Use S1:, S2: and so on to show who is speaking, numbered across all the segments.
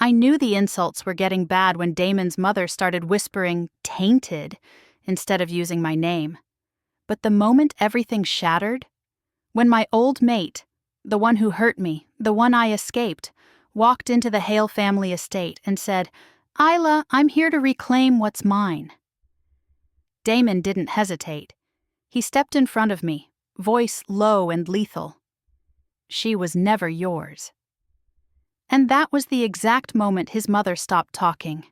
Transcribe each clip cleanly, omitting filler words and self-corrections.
S1: I knew the insults were getting bad when Damon's mother started whispering "tainted" instead of using my name. But the moment everything shattered, when my old mate, the one who hurt me, the one I escaped, walked into the Hale family estate and said, "Ayla, I'm here to reclaim what's mine." Damon didn't hesitate. He stepped in front of me, voice low and lethal. "She was never yours." And that was the exact moment his mother stopped talking.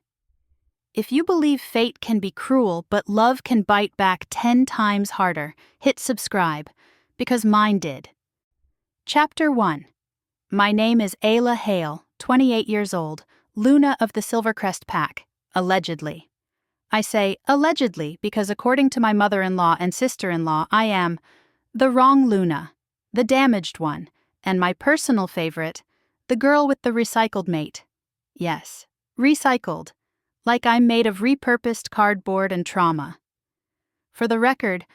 S1: If you believe fate can be cruel but love can bite back 10 times harder, hit subscribe, because mine did. Chapter 1. My name is Ayla Hale, 28 years old, Luna of the Silvercrest Pack, allegedly. I say allegedly because according to my mother-in-law and sister-in-law, I am the wrong Luna, the damaged one, and my personal favorite, the girl with the recycled mate. Yes, recycled, like I'm made of repurposed cardboard and trauma. For the record,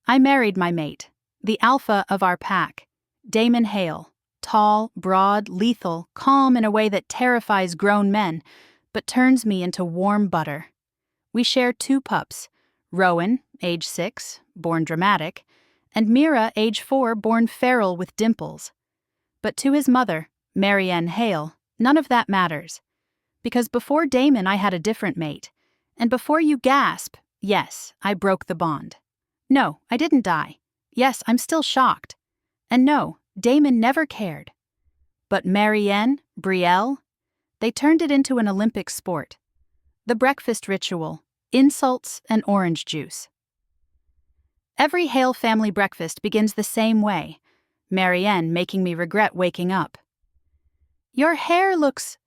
S1: I married my mate, the alpha of our pack, Damon Hale, tall, broad, lethal, calm in a way that terrifies grown men, but turns me into warm butter. We share 2 pups, Rowan, age 6, born dramatic, and Mira, age 4, born feral with dimples. But to his mother, Rene Hale, none of that matters. Because before Damon I had a different mate. And before you gasp, yes, I broke the bond. No, I didn't die. Yes, I'm still shocked. And no, Damon never cared. But Marianne, Brielle, they turned it into an Olympic sport. The breakfast ritual, insults and orange juice. Every Hale family breakfast begins the same way, Marianne making me regret waking up. "Your hair looks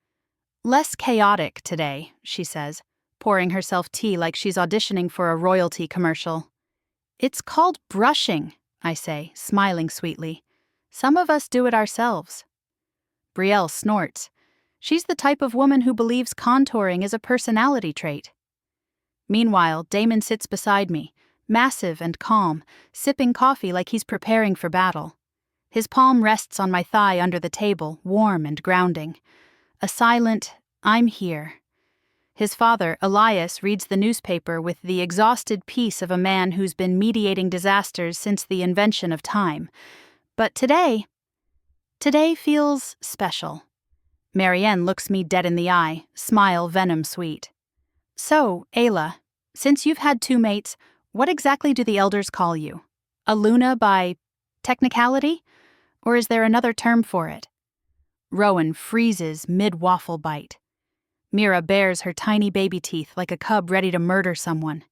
S1: less chaotic today," she says, pouring herself tea like she's auditioning for a royalty commercial. "It's called brushing," I say, smiling sweetly. "Some of us do it ourselves." Brielle snorts. She's the type of woman who believes contouring is a personality trait. Meanwhile, Damon sits beside me, massive and calm, sipping coffee like he's preparing for battle. His palm rests on my thigh under the table, warm and grounding. A silent, "I'm here." His father, Elias, reads the newspaper with the exhausted peace of a man who's been mediating disasters since the invention of time. But today feels special. Marianne looks me dead in the eye, smile venom sweet. "So, Ayla, since you've had 2 mates, what exactly do the elders call you? A Luna by technicality? Or is there another term for it?" Rowan freezes mid-waffle bite. Mira bares her tiny baby teeth like a cub ready to murder someone.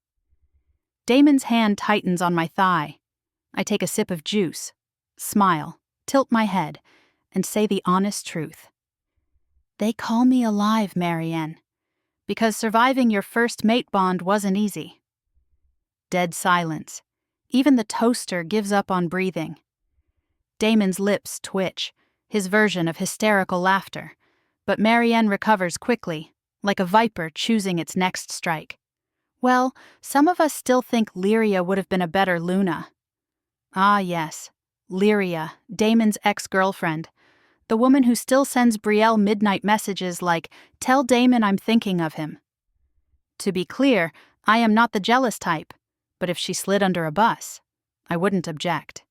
S1: Damon's hand tightens on my thigh. I take a sip of juice, smile, tilt my head, and say the honest truth. "They call me alive, Marianne, because surviving your first mate bond wasn't easy." Dead silence. Even the toaster gives up on breathing. Damon's lips twitch, his version of hysterical laughter, but Marianne recovers quickly, like a viper choosing its next strike. "Well, some of us still think Lyria would have been a better Luna." Ah, yes, Lyria, Damon's ex-girlfriend, the woman who still sends Brielle midnight messages like, "Tell Damon I'm thinking of him." To be clear, I am not the jealous type, but if she slid under a bus, I wouldn't object.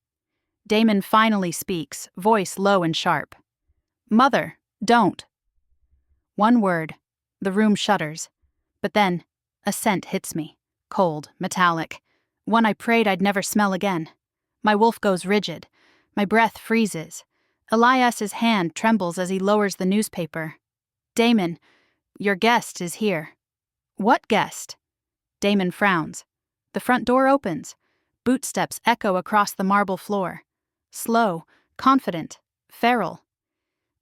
S1: Damon finally speaks, voice low and sharp. "Mother, don't." One word. The room shudders. But then, a scent hits me. Cold, metallic. One I prayed I'd never smell again. My wolf goes rigid. My breath freezes. Elias's hand trembles as he lowers the newspaper. "Damon, your guest is here." "What guest?" Damon frowns. The front door opens. Bootsteps echo across the marble floor. Slow, confident, feral.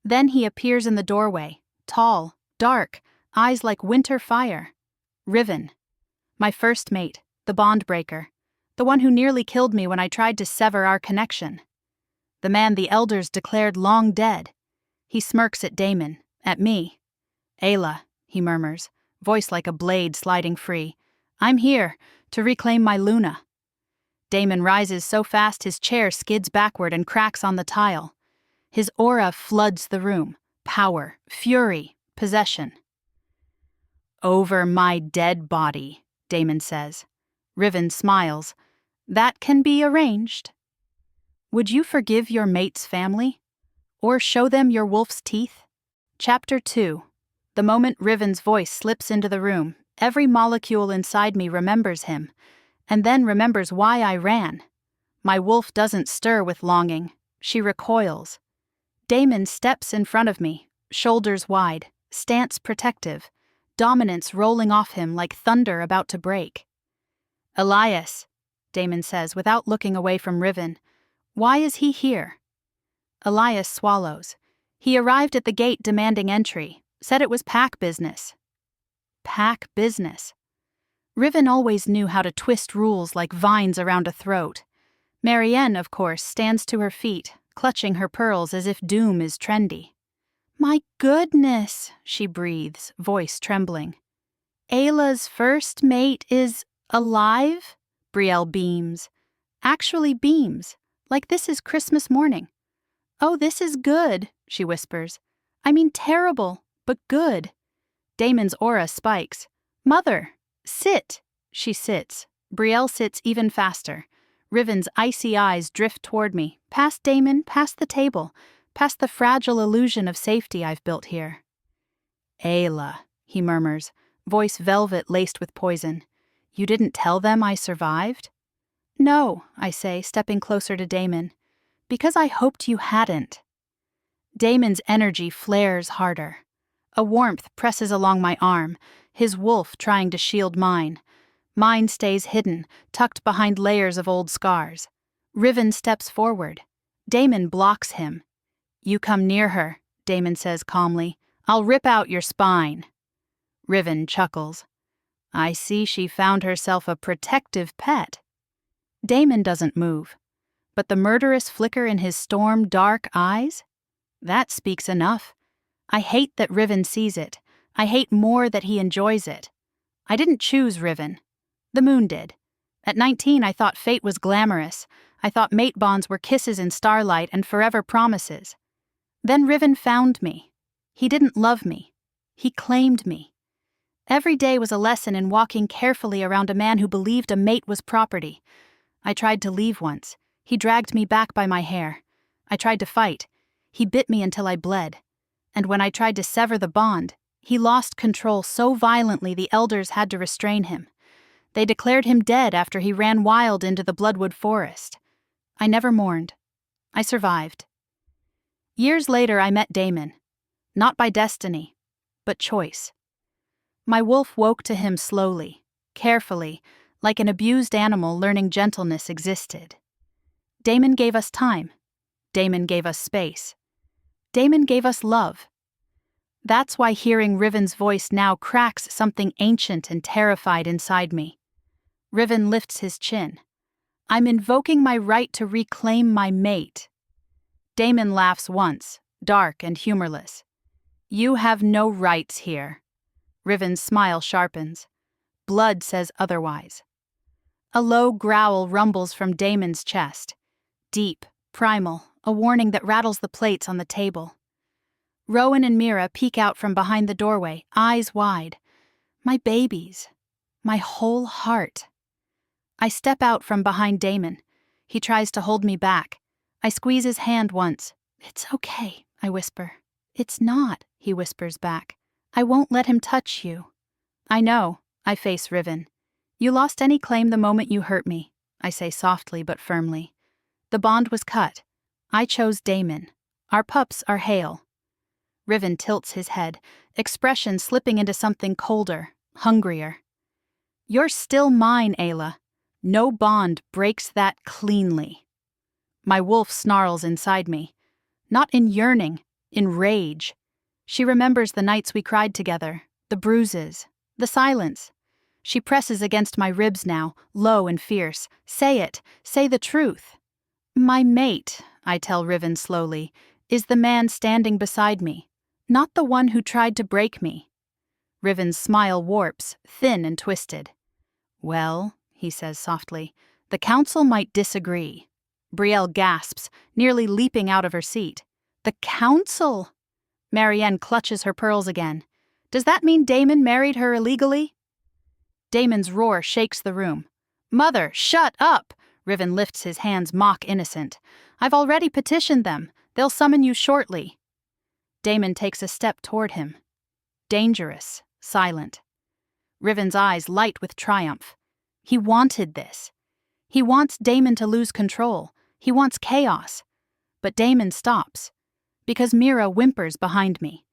S1: Then he appears in the doorway, tall, dark, eyes like winter fire. Riven. My first mate, the bond breaker, the one who nearly killed me when I tried to sever our connection. The man the elders declared long dead. He smirks at Damon, at me. "Ayla," he murmurs, voice like a blade sliding free. "I'm here, to reclaim my Luna." Damon rises so fast his chair skids backward and cracks on the tile. His aura floods the room. Power, fury, Possession. Over my dead body, Damon says. Riven smiles. That can be arranged. Would you forgive your mate's family? Or show them your wolf's teeth? Chapter 2. The moment Riven's voice slips into the room, every molecule inside me remembers him, and then remembers why I ran. My wolf doesn't stir with longing. She recoils. Damon steps in front of me, shoulders wide, stance protective, dominance rolling off him like thunder about to break. Elias, Damon says without looking away from Riven. Why is he here? Elias swallows. He arrived at the gate demanding entry, said it was pack business. Pack business. Riven always knew how to twist rules like vines around a throat. Marianne, of course, stands to her feet, clutching her pearls as if doom is trendy. My goodness, she breathes, voice trembling. Ayla's first mate is alive? Brielle beams. Actually beams, like this is Christmas morning. Oh, this is good, she whispers. I mean terrible, but good. Damon's aura spikes. Mother, sit. She sits. Brielle sits even faster. Riven's icy eyes drift toward me, past Damon, past the table, past the fragile illusion of safety I've built here. Ayla, he murmurs, voice velvet laced with poison. You didn't tell them I survived? No, I say, stepping closer to Damon. Because I hoped you hadn't. Damon's energy flares harder. A warmth presses along my arm, his wolf trying to shield mine. Mine stays hidden, tucked behind layers of old scars. Riven steps forward. Damon blocks him. You come near her, Damon says calmly. I'll rip out your spine. Riven chuckles. I see she found herself a protective pet. Damon doesn't move. But the murderous flicker in his storm-dark eyes? That speaks enough. I hate that Riven sees it. I hate more that he enjoys it. I didn't choose Riven. The moon did. At 19, I thought fate was glamorous. I thought mate bonds were kisses in starlight and forever promises. Then Riven found me. He didn't love me. He claimed me. Every day was a lesson in walking carefully around a man who believed a mate was property. I tried to leave once. He dragged me back by my hair. I tried to fight. He bit me until I bled. And when I tried to sever the bond, he lost control so violently the elders had to restrain him. They declared him dead after he ran wild into the bloodwood forest. I never mourned. I survived. Years later, I met Damon. Not by destiny, but choice. My wolf woke to him slowly, carefully, like an abused animal learning gentleness existed. Damon gave us time. Damon gave us space. Damon gave us love. That's why hearing Riven's voice now cracks something ancient and terrified inside me. Riven lifts his chin. I'm invoking my right to reclaim my mate. Damon laughs once, dark and humorless. You have no rights here. Riven's smile sharpens. Blood says otherwise. A low growl rumbles from Damon's chest. Deep, primal, a warning that rattles the plates on the table. Rowan and Mira peek out from behind the doorway, eyes wide. My babies. My whole heart. I step out from behind Damon. He tries to hold me back. I squeeze his hand once. It's okay, I whisper. It's not, he whispers back. I won't let him touch you. I know, I face Riven. You lost any claim the moment you hurt me, I say softly but firmly. The bond was cut. I chose Damon. Our pups are Hale. Riven tilts his head, expression slipping into something colder, hungrier. You're still mine, Ayla. No bond breaks that cleanly. My wolf snarls inside me. Not in yearning, in rage. She remembers the nights we cried together, the bruises, the silence. She presses against my ribs now, low and fierce. Say it, say the truth. My mate, I tell Riven slowly, is the man standing beside me, not the one who tried to break me. Riven's smile warps, thin and twisted. Well, he says softly, the council might disagree. Brielle gasps, nearly leaping out of her seat. The council! Marianne clutches her pearls again. Does that mean Damon married her illegally? Damon's roar shakes the room. Mother, shut up! Riven lifts his hands mock innocent. I've already petitioned them. They'll summon you shortly. Damon takes a step toward him. Dangerous, silent. Riven's eyes light with triumph. He wanted this. He wants Damon to lose control. He wants chaos. But Damon stops. Because Mira whimpers behind me.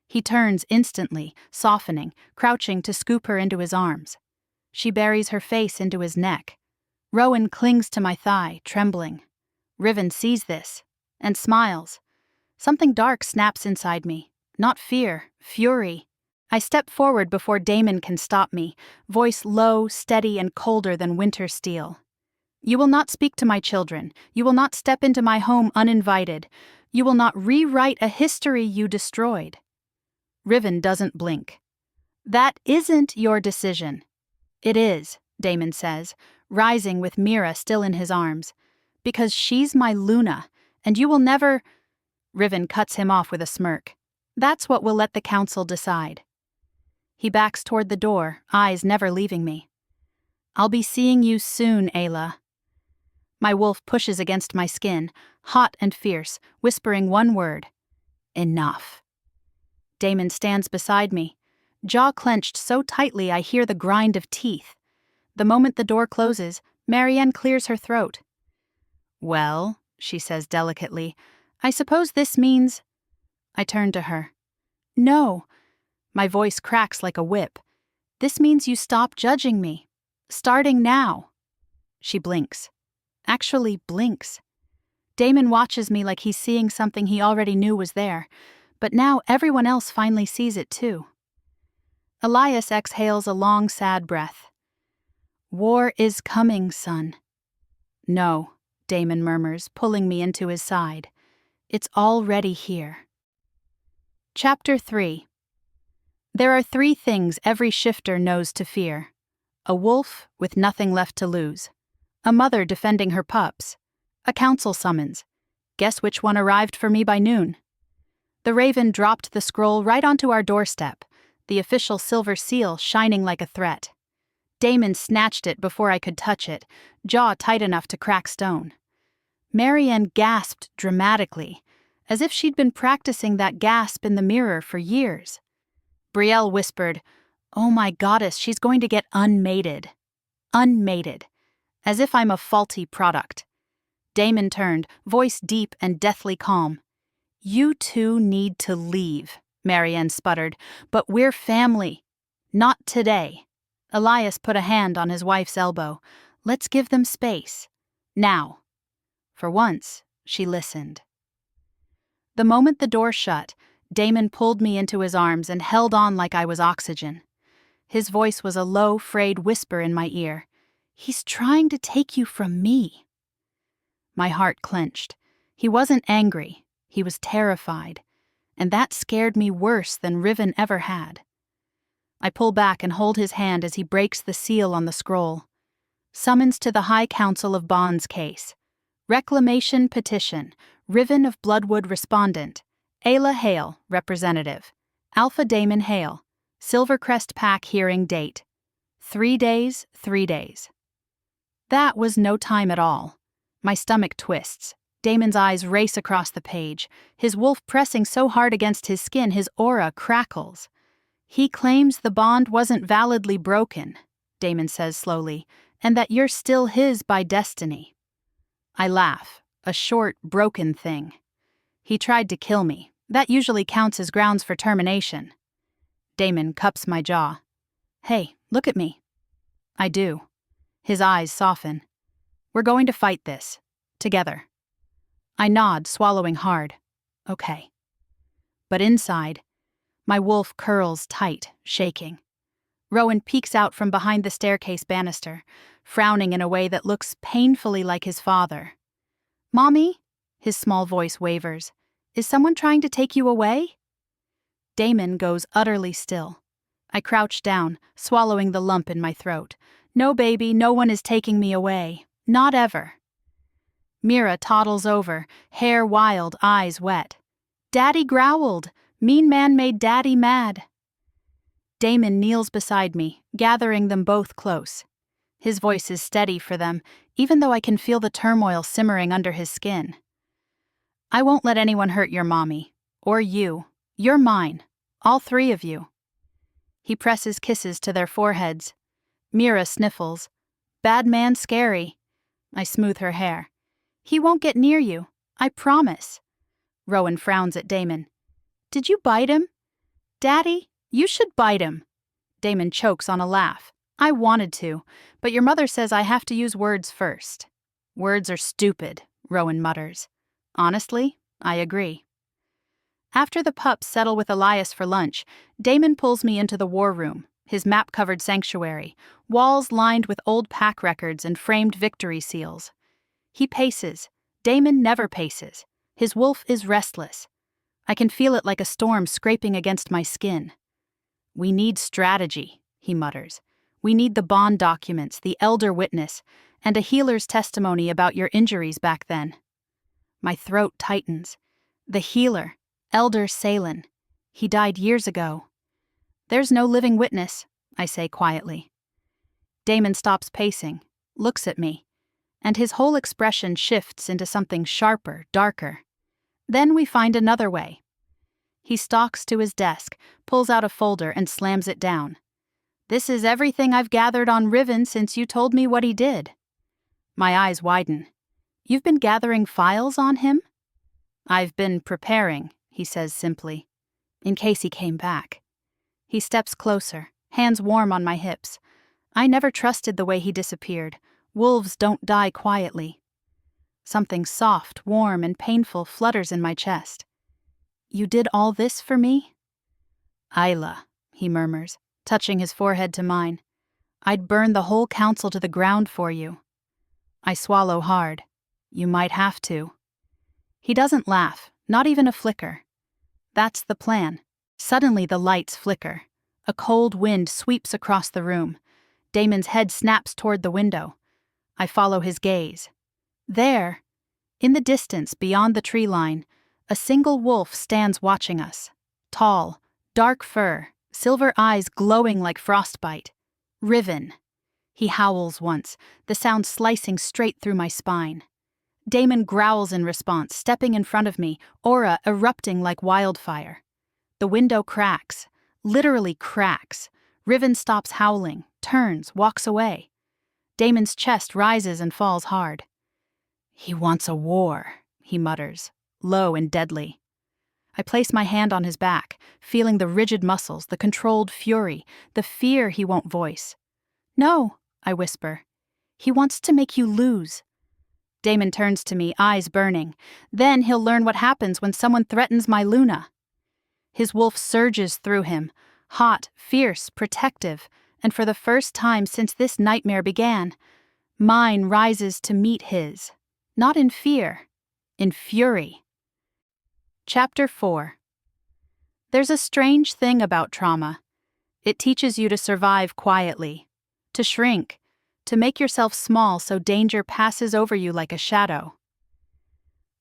S1: He turns instantly, softening, crouching to scoop her into his arms. She buries her face into his neck. Rowan clings to my thigh, trembling. Riven sees this, and smiles. Something dark snaps inside me. Not fear, fury. I step forward before Damon can stop me, voice low, steady, and colder than winter steel. You will not speak to my children. You will not step into my home uninvited. You will not rewrite a history you destroyed. Riven doesn't blink. That isn't your decision. It is, Damon says, rising with Mira still in his arms. Because she's my Luna, and you will never... Riven cuts him off with a smirk. That's what we'll let the council decide. He backs toward the door, eyes never leaving me. I'll be seeing you soon, Ayla. My wolf pushes against my skin, hot and fierce, whispering one word. Enough. Damon stands beside me, jaw clenched so tightly I hear the grind of teeth. The moment the door closes, Marianne clears her throat. Well, she says delicately, I suppose this means... I turn to her. No. My voice cracks like a whip. This means you stop judging me. Starting now. She blinks. Actually blinks. Damon watches me like he's seeing something he already knew was there, but now everyone else finally sees it too. Elias exhales a long, sad breath. War is coming, son. No, Damon murmurs, pulling me into his side. It's already here. Chapter 3. There are 3 things every shifter knows to fear. A wolf with nothing left to lose. A mother defending her pups. A council summons. Guess which one arrived for me by noon? The Raven dropped the scroll right onto our doorstep, the official silver seal shining like a threat. Damon snatched it before I could touch it, jaw tight enough to crack stone. Marianne gasped dramatically, as if she'd been practicing that gasp in the mirror for years. Brielle whispered, "Oh my goddess, she's going to get unmated." Unmated. As if I'm a faulty product. Damon turned, voice deep and deathly calm. "You two need to leave," Marianne sputtered, "but we're family. Not today." Elias put a hand on his wife's elbow. "Let's give them space. Now." For once, she listened. The moment the door shut, Damon pulled me into his arms and held on like I was oxygen. His voice was a low, frayed whisper in my ear. "He's trying to take you from me." My heart clenched. He wasn't angry. He was terrified. And that scared me worse than Riven ever had. I pull back and hold his hand as he breaks the seal on the scroll. Summons to the High Council of Bonds case. Reclamation petition. Riven of Bloodwood respondent. Ayla Hale, representative. Alpha Damon Hale. Silvercrest Pack hearing date. 3 days, 3 days. That was no time at all. My stomach twists. Damon's eyes race across the page, his wolf pressing so hard against his skin his aura crackles. "He claims the bond wasn't validly broken," Damon says slowly, "and that you're still his by destiny." I laugh, a short, broken thing. "He tried to kill me. That usually counts as grounds for termination." Damon cups my jaw. "Hey, look at me." I do. His eyes soften. "We're going to fight this. Together." I nod, swallowing hard. Okay. But inside, my wolf curls tight, shaking. Rowan peeks out from behind the staircase banister, frowning in a way that looks painfully like his father. "Mommy?" His small voice wavers. "Is someone trying to take you away?" Damon goes utterly still. I crouch down, swallowing the lump in my throat. "No, baby, no one is taking me away. Not ever." Mira toddles over, hair wild, eyes wet. "Daddy growled," Mean man made Daddy mad. Damon kneels beside me, gathering them both close. His voice is steady for them, even though I can feel the turmoil simmering under his skin. I won't let anyone hurt your mommy. Or you. You're mine. All three of you. He presses kisses to their foreheads. Mira sniffles. Bad man scary. I smooth her hair. He won't get near you. I promise. Rowan frowns at Damon. Did you bite him? Daddy, you should bite him. Damon chokes on a laugh. I wanted to, but your mother says I have to use words first. Words are stupid, Rowan mutters. Honestly, I agree. After the pups settle with Elias for lunch, Damon pulls me into the war room, his map-covered sanctuary, walls lined with old pack records and framed victory seals. He paces. Damon never paces. His wolf is restless. I can feel it like a storm scraping against my skin. We need strategy, he mutters. We need the bond documents, the elder witness, and a healer's testimony about your injuries back then. My throat tightens. The healer, Elder Salen. He died years ago. There's no living witness, I say quietly. Damon stops pacing, looks at me, and his whole expression shifts into something sharper, darker. Then we find another way. He stalks to his desk, pulls out a folder and slams it down. This is everything I've gathered on Riven since you told me what he did. My eyes widen. You've been gathering files on him? I've been preparing, he says simply, in case he came back. He steps closer, hands warm on my hips. I never trusted the way he disappeared. Wolves don't die quietly. Something soft, warm, and painful flutters in my chest. You did all this for me? Ayla, he murmurs, touching his forehead to mine. I'd burn the whole council to the ground for you. I swallow hard. You might have to. He doesn't laugh, not even a flicker. That's the plan. Suddenly the lights flicker. A cold wind sweeps across the room. Damon's head snaps toward the window. I follow his gaze. There, in the distance beyond the tree line, a single wolf stands watching us. Tall, dark fur, silver eyes glowing like frostbite. Riven. He howls once, the sound slicing straight through my spine. Damon growls in response, stepping in front of me, aura erupting like wildfire. The window cracks, literally cracks. Riven stops howling, turns, walks away. Damon's chest rises and falls hard. He wants a war, he mutters, low and deadly. I place my hand on his back, feeling the rigid muscles, the controlled fury, the fear he won't voice. No, I whisper. He wants to make you lose. Damon turns to me, eyes burning. Then he'll learn what happens when someone threatens my Luna. His wolf surges through him, hot, fierce, protective, and for the first time since this nightmare began, mine rises to meet his. Not in fear, in fury. Chapter 4. There's a strange thing about trauma. It teaches you to survive quietly, to shrink, to make yourself small so danger passes over you like a shadow.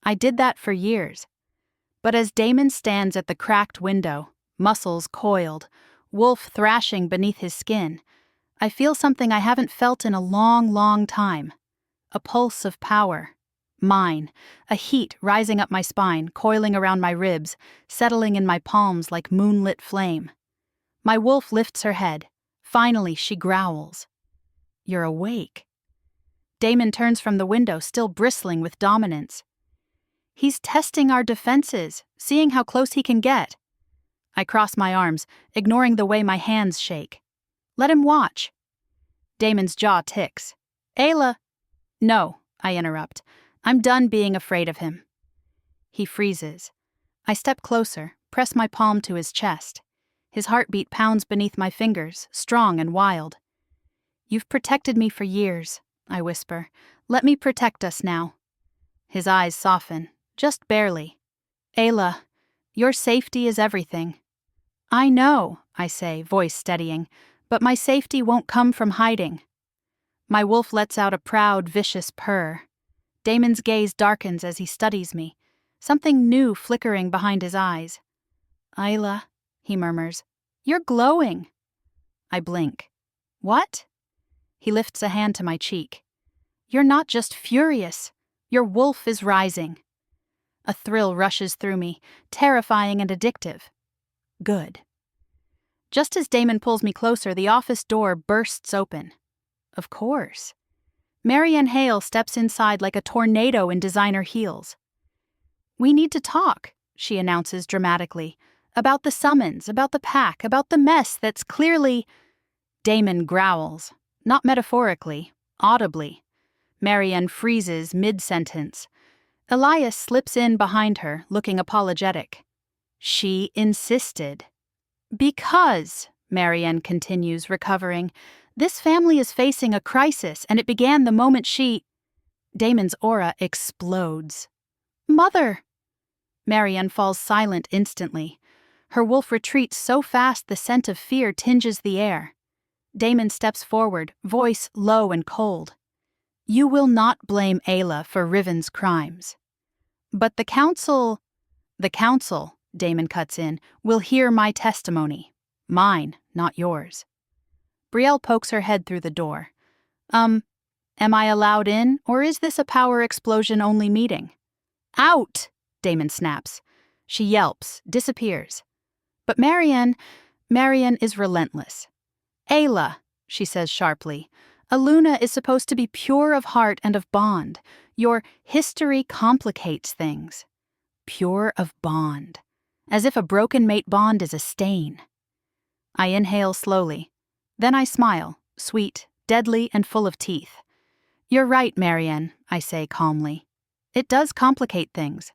S1: I did that for years. But as Damon stands at the cracked window, muscles coiled, wolf thrashing beneath his skin, I feel something I haven't felt in a long, long time. A pulse of power. Mine, a heat rising up my spine, coiling around my ribs, settling in my palms like moonlit flame. My wolf lifts her head. Finally, she growls. You're awake. Damon turns from the window, still bristling with dominance. He's testing our defenses, seeing how close he can get. I cross my arms, ignoring the way my hands shake. Let him watch. Damon's jaw ticks. Ayla. No, I interrupt. I'm done being afraid of him. He freezes. I step closer, press my palm to his chest. His heartbeat pounds beneath my fingers, strong and wild. You've protected me for years, I whisper. Let me protect us now. His eyes soften, just barely. Ayla, your safety is everything. I know, I say, voice steadying, but my safety won't come from hiding. My wolf lets out a proud, vicious purr. Damon's gaze darkens as he studies me, something new flickering behind his eyes. Ayla, he murmurs. You're glowing. I blink. What? He lifts a hand to my cheek. You're not just furious. Your wolf is rising. A thrill rushes through me, terrifying and addictive. Good. Just as Damon pulls me closer, the office door bursts open. Of course. Ayla Hale steps inside like a tornado in designer heels. We need to talk, she announces dramatically. About the summons, about the pack, about the mess that's clearly... Damon growls. Not metaphorically, audibly. Marianne freezes mid-sentence. Elias slips in behind her, looking apologetic. She insisted. Because, Marianne continues, recovering, this family is facing a crisis, and it began the moment she... Damon's aura explodes. Mother! Marianne falls silent instantly. Her wolf retreats so fast the scent of fear tinges the air. Damon steps forward, voice low and cold. You will not blame Ayla for Riven's crimes. But the council, Damon cuts in, will hear my testimony. Mine, not yours. Brielle pokes her head through the door. Am I allowed in, or is this a power explosion-only meeting? Out! Damon snaps. She yelps, disappears. But Marianne is relentless. Ayla, she says sharply, Aluna is supposed to be pure of heart and of bond. Your history complicates things. Pure of bond. As if a broken mate bond is a stain. I inhale slowly. Then I smile, sweet, deadly, and full of teeth. You're right, Marianne, I say calmly. It does complicate things.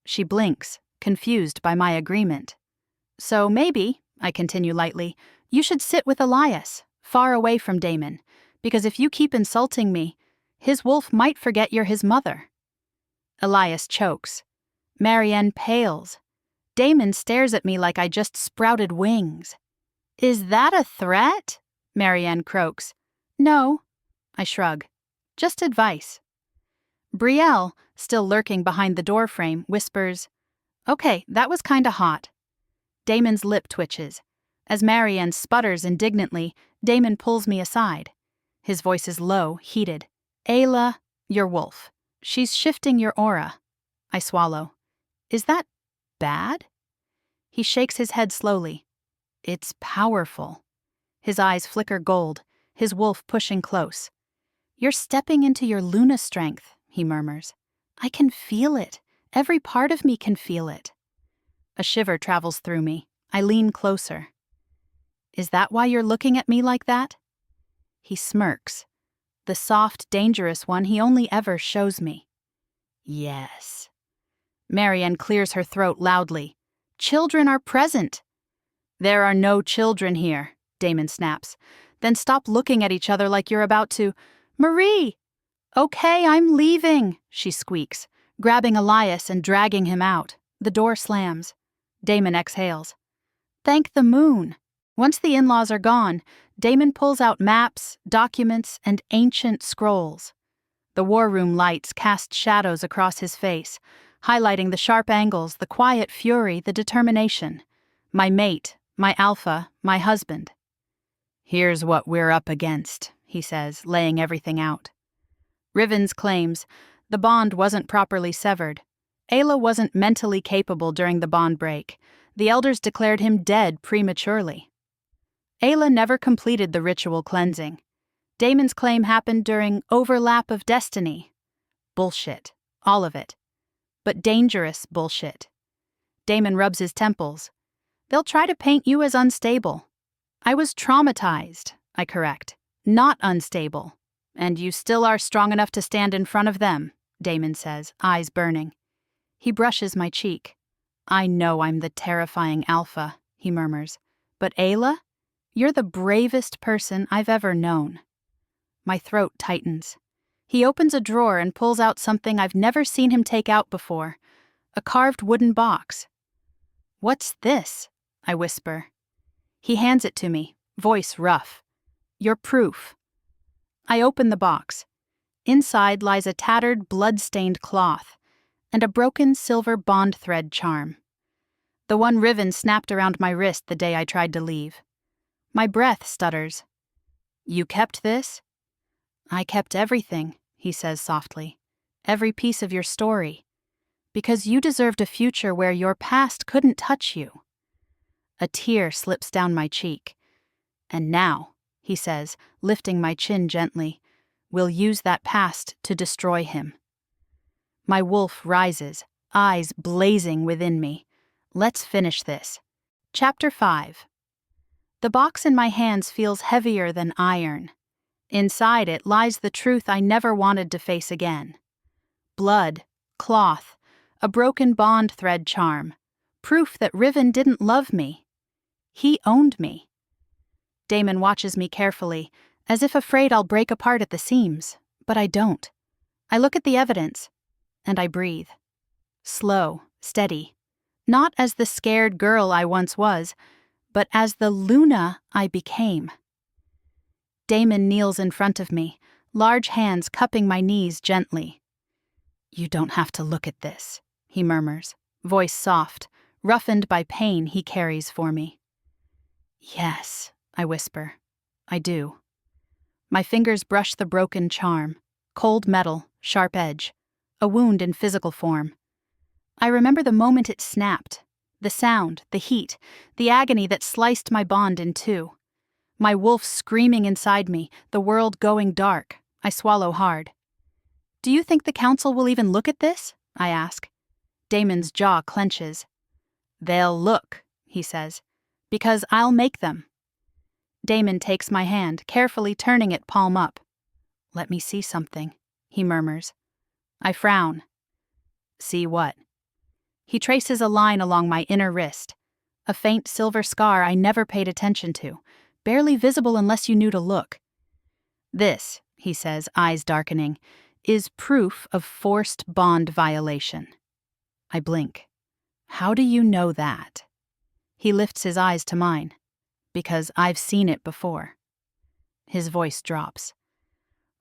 S1: She blinks, confused by my agreement. So maybe, I continue lightly, you should sit with Elias, far away from Damon, because if you keep insulting me, his wolf might forget you're his mother. Elias chokes. Marianne pales. Damon stares at me like I just sprouted wings. Is that a threat? Marianne croaks. No, I shrug. Just advice. Brielle, still lurking behind the doorframe, whispers, Okay, that was kinda hot. Damon's lip twitches. As Marianne sputters indignantly, Damon pulls me aside. His voice is low, heated. Ayla, your wolf. She's shifting your aura. I swallow. Is that bad? He shakes his head slowly. It's powerful. His eyes flicker gold, his wolf pushing close. You're stepping into your Luna strength, he murmurs. I can feel it. Every part of me can feel it. A shiver travels through me. I lean closer. Is that why you're looking at me like that? He smirks. The soft, dangerous one he only ever shows me. Yes. Marianne clears her throat loudly. Children are present. There are no children here, Damon snaps. Then stop looking at each other like you're about to... Marie! Okay, I'm leaving, she squeaks, grabbing Elias and dragging him out. The door slams. Damon exhales. Thank the moon. Once the in-laws are gone, Damon pulls out maps, documents, and ancient scrolls. The war room lights cast shadows across his face, highlighting the sharp angles, the quiet fury, the determination. My mate, my alpha, my husband. Here's what we're up against, he says, laying everything out. Riven's claims, the bond wasn't properly severed. Ayla wasn't mentally capable during the bond break. The elders declared him dead prematurely. Ayla never completed the ritual cleansing. Damon's claim happened during overlap of destiny. Bullshit. All of it. But dangerous bullshit. Damon rubs his temples. They'll try to paint you as unstable. I was traumatized, I correct. Not unstable. And you still are strong enough to stand in front of them, Damon says, eyes burning. He brushes my cheek. I know I'm the terrifying alpha, he murmurs. But Ayla? You're the bravest person I've ever known. My throat tightens. He opens a drawer and pulls out something I've never seen him take out before. A carved wooden box. What's this? I whisper. He hands it to me, voice rough. Your proof. I open the box. Inside lies a tattered, blood-stained cloth and a broken silver bond thread charm. The one Riven snapped around my wrist the day I tried to leave. My breath stutters. You kept this? I kept everything, he says softly. Every piece of your story. Because you deserved a future where your past couldn't touch you. A tear slips down my cheek. And now, he says, lifting my chin gently, we'll use that past to destroy him. My wolf rises, eyes blazing within me. Let's finish this. Chapter 5. The box in my hands feels heavier than iron. Inside it lies the truth I never wanted to face again. Blood, cloth, a broken bond thread charm. Proof that Riven didn't love me. He owned me. Damon watches me carefully, as if afraid I'll break apart at the seams, but I don't. I look at the evidence, and I breathe. Slow, steady. Not as the scared girl I once was, but as the Luna I became. Damon kneels in front of me, large hands cupping my knees gently. You don't have to look at this, he murmurs, voice soft, roughened by pain he carries for me. Yes, I whisper. I do. My fingers brush the broken charm, cold metal, sharp edge, a wound in physical form. I remember the moment it snapped, the sound, the heat, the agony that sliced my bond in two. My wolf screaming inside me, the world going dark. I swallow hard. Do you think the council will even look at this? I ask. Damon's jaw clenches. They'll look, he says, because I'll make them. Damon takes my hand, carefully turning it palm up. Let me see something, he murmurs. I frown. See what? He traces a line along my inner wrist, a faint silver scar I never paid attention to, barely visible unless you knew to look. This, he says, eyes darkening, is proof of forced bond violation. I blink. How do you know that? He lifts his eyes to mine. Because I've seen it before. His voice drops.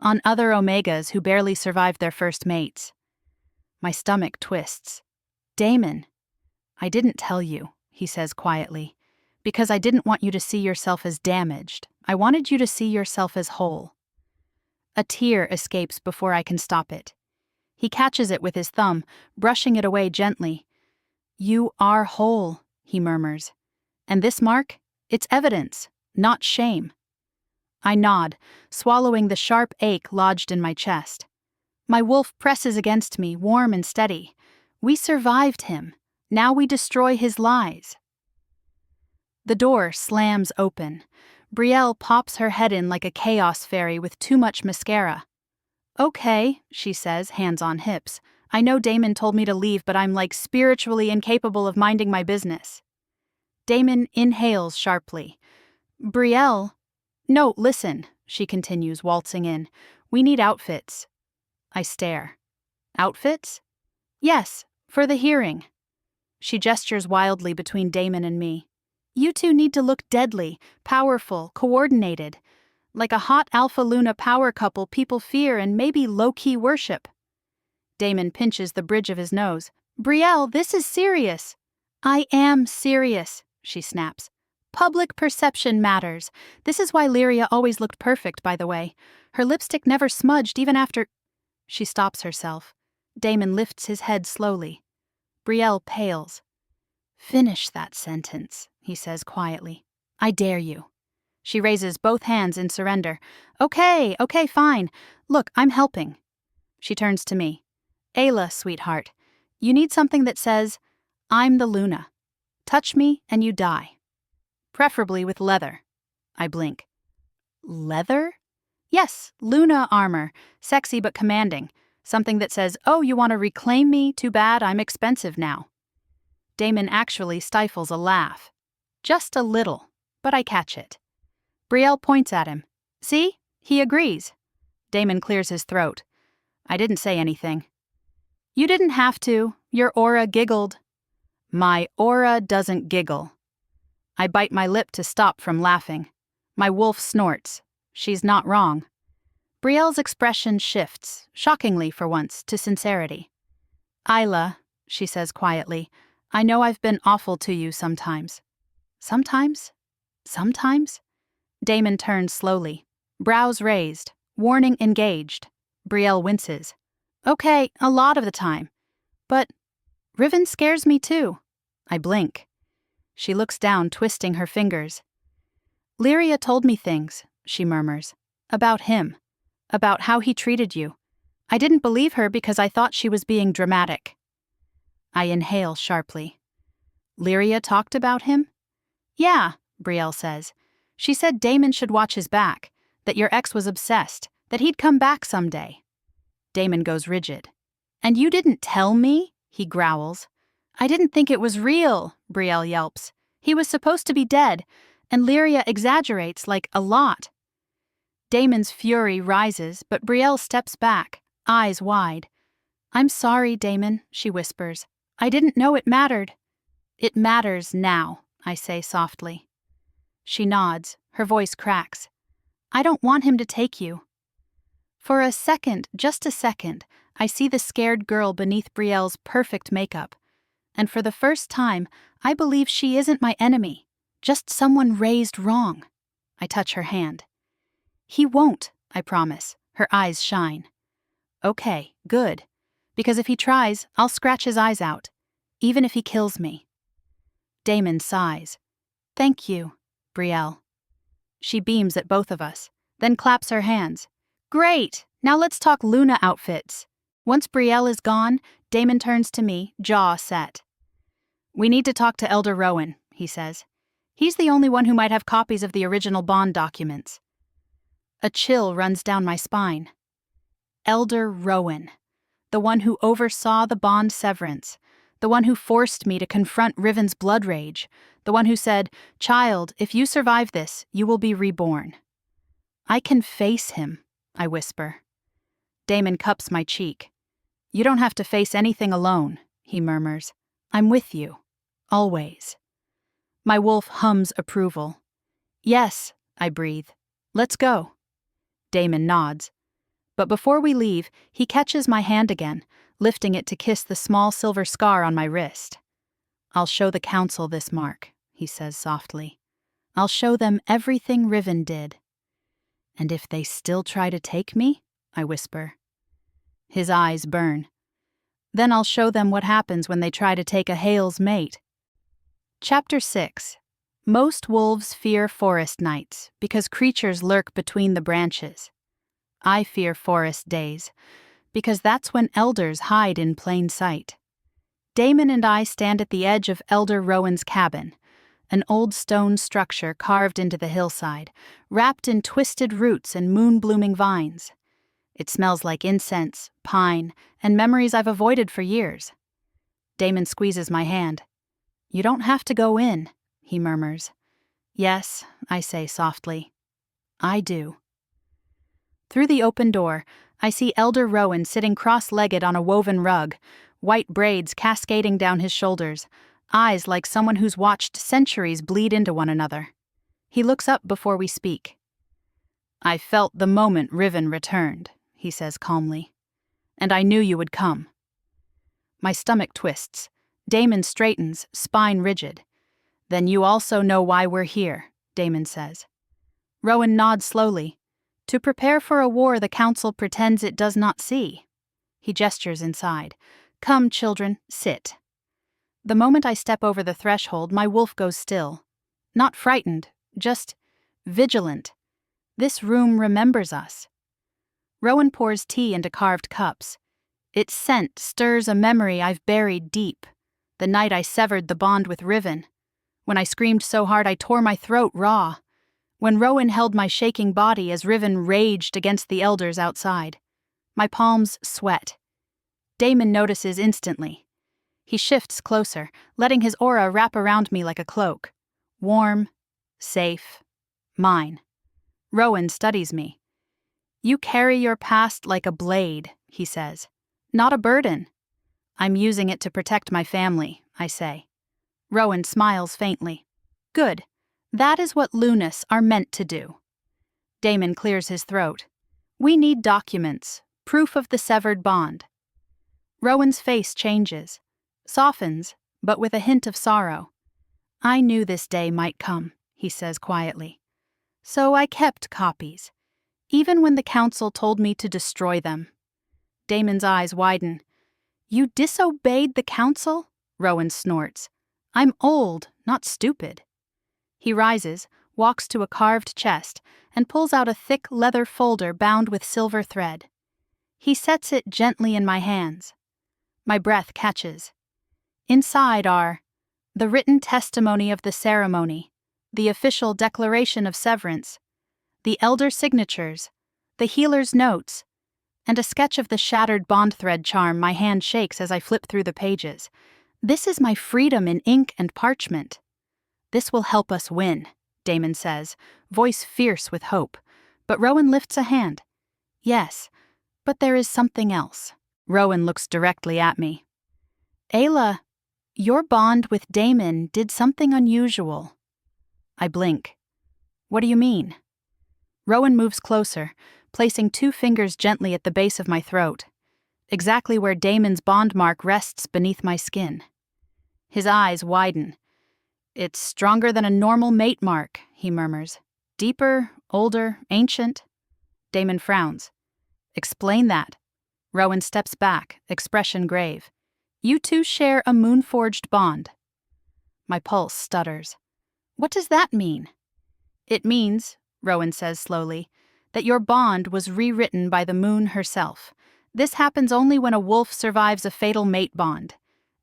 S1: On other Omegas who barely survived their first mates. My stomach twists. Damon, I didn't tell you, he says quietly, because I didn't want you to see yourself as damaged. I wanted you to see yourself as whole. A tear escapes before I can stop it. He catches it with his thumb, brushing it away gently. You are whole, he murmurs. And this mark, it's evidence, not shame. I nod, swallowing the sharp ache lodged in my chest. My wolf presses against me, warm and steady. We survived him. Now we destroy his lies. The door slams open. Brielle pops her head in like a chaos fairy with too much mascara. Okay, she says, hands on hips. I know Damon told me to leave, but I'm like spiritually incapable of minding my business. Damon inhales sharply. Brielle. No, listen, she continues, waltzing in. We need outfits. I stare. Outfits? Yes, for the hearing. She gestures wildly between Damon and me. You two need to look deadly, powerful, coordinated. Like a hot Alpha Luna power couple people fear and maybe low-key worship. Damon pinches the bridge of his nose. Brielle, this is serious. I am serious, she snaps. Public perception matters. This is why Lyria always looked perfect, by the way. Her lipstick never smudged even after... She stops herself. Damon lifts his head slowly. Brielle pales. Finish that sentence, he says quietly. I dare you. She raises both hands in surrender. Okay, fine. Look, I'm helping. She turns to me. Ayla, sweetheart, you need something that says, I'm the Luna. Touch me and you die. Preferably with leather. I blink. Leather? Yes, Luna armor. Sexy but commanding. Something that says, oh, you want to reclaim me? Too bad, I'm expensive now. Damon actually stifles a laugh. Just a little, but I catch it. Brielle points at him. See? He agrees. Damon clears his throat. I didn't say anything. You didn't have to. Your aura giggled. My aura doesn't giggle. I bite my lip to stop from laughing. My wolf snorts. She's not wrong. Brielle's expression shifts, shockingly for once, to sincerity. Ayla, she says quietly, I know I've been awful to you sometimes. Sometimes? Sometimes? Damon turns slowly, brows raised, warning engaged. Brielle winces. Okay, a lot of the time. But Riven scares me too. I blink. She looks down, twisting her fingers. Lyria told me things, she murmurs. About him. About how he treated you. I didn't believe her because I thought she was being dramatic. I inhale sharply. Lyria talked about him? Yeah, Brielle says. She said Damon should watch his back, that your ex was obsessed, that he'd come back someday. Damon goes rigid. And you didn't tell me? He growls. I didn't think it was real, Brielle yelps. He was supposed to be dead, and Lyria exaggerates like a lot. Damon's fury rises, but Brielle steps back, eyes wide. I'm sorry, Damon, she whispers. I didn't know it mattered. It matters now, I say softly. She nods, her voice cracks. I don't want him to take you. For a second, just a second, I see the scared girl beneath Brielle's perfect makeup. And for the first time, I believe she isn't my enemy, just someone raised wrong. I touch her hand. He won't, I promise. Her eyes shine. Okay, good. Because if he tries, I'll scratch his eyes out, even if he kills me. Damon sighs. Thank you, Brielle. She beams at both of us, then claps her hands. Great! Now let's talk Luna outfits. Once Brielle is gone, Damon turns to me, jaw set. We need to talk to Elder Rowan, he says. He's the only one who might have copies of the original bond documents. A chill runs down my spine. Elder Rowan, the one who oversaw the bond severance, the one who forced me to confront Riven's blood rage, the one who said, "Child, if you survive this, you will be reborn." I can face him, I whisper. Damon cups my cheek. You don't have to face anything alone, he murmurs. I'm with you. Always. My wolf hums approval. Yes, I breathe. Let's go. Damon nods. But before we leave, he catches my hand again, lifting it to kiss the small silver scar on my wrist. I'll show the council this mark, he says softly. I'll show them everything Riven did. And if they still try to take me, I whisper. His eyes burn. Then I'll show them what happens when they try to take a Hale's mate. Chapter 6. Most wolves fear forest nights because creatures lurk between the branches. I fear forest days because that's when elders hide in plain sight. Damon and I stand at the edge of Elder Rowan's cabin, an old stone structure carved into the hillside, wrapped in twisted roots and moon-blooming vines. It smells like incense, pine, and memories I've avoided for years. Damon squeezes my hand. You don't have to go in, he murmurs. Yes, I say softly. I do. Through the open door, I see Elder Rowan sitting cross-legged on a woven rug, white braids cascading down his shoulders, eyes like someone who's watched centuries bleed into one another. He looks up before we speak. I felt the moment Riven returned, he says calmly. And I knew you would come. My stomach twists. Damon straightens, spine rigid. Then you also know why we're here, Damon says. Rowan nods slowly. To prepare for a war the council pretends it does not see. He gestures inside. Come, children, sit. The moment I step over the threshold, my wolf goes still. Not frightened, just vigilant. This room remembers us. Rowan pours tea into carved cups. Its scent stirs a memory I've buried deep. The night I severed the bond with Riven. When I screamed so hard I tore my throat raw. When Rowan held my shaking body as Riven raged against the elders outside. My palms sweat. Damon notices instantly. He shifts closer, letting his aura wrap around me like a cloak. Warm, safe, mine. Rowan studies me. You carry your past like a blade, he says. Not a burden. I'm using it to protect my family, I say. Rowan smiles faintly. Good. That is what Lunas are meant to do. Damon clears his throat. We need documents, proof of the severed bond. Rowan's face changes, softens, but with a hint of sorrow. I knew this day might come, he says quietly. So I kept copies, even when the council told me to destroy them. Damon's eyes widen. You disobeyed the council? Rowan snorts. I'm old, not stupid. He rises, walks to a carved chest, and pulls out a thick leather folder bound with silver thread. He sets it gently in my hands. My breath catches. Inside are the written testimony of the ceremony, the official declaration of severance, the elder signatures, the healer's notes, and a sketch of the shattered bond thread charm. My hand shakes as I flip through the pages. This is my freedom in ink and parchment. This will help us win, Damon says, voice fierce with hope. But Rowan lifts a hand. Yes, but there is something else. Rowan looks directly at me. Ayla, your bond with Damon did something unusual. I blink. What do you mean? Rowan moves closer, placing 2 fingers gently at the base of my throat, exactly where Damon's bond mark rests beneath my skin. His eyes widen. It's stronger than a normal mate mark, he murmurs. Deeper, older, ancient. Damon frowns. Explain that. Rowan steps back, expression grave. You two share a moon-forged bond. My pulse stutters. What does that mean? It means, Rowan says slowly, that your bond was rewritten by the moon herself. This happens only when a wolf survives a fatal mate bond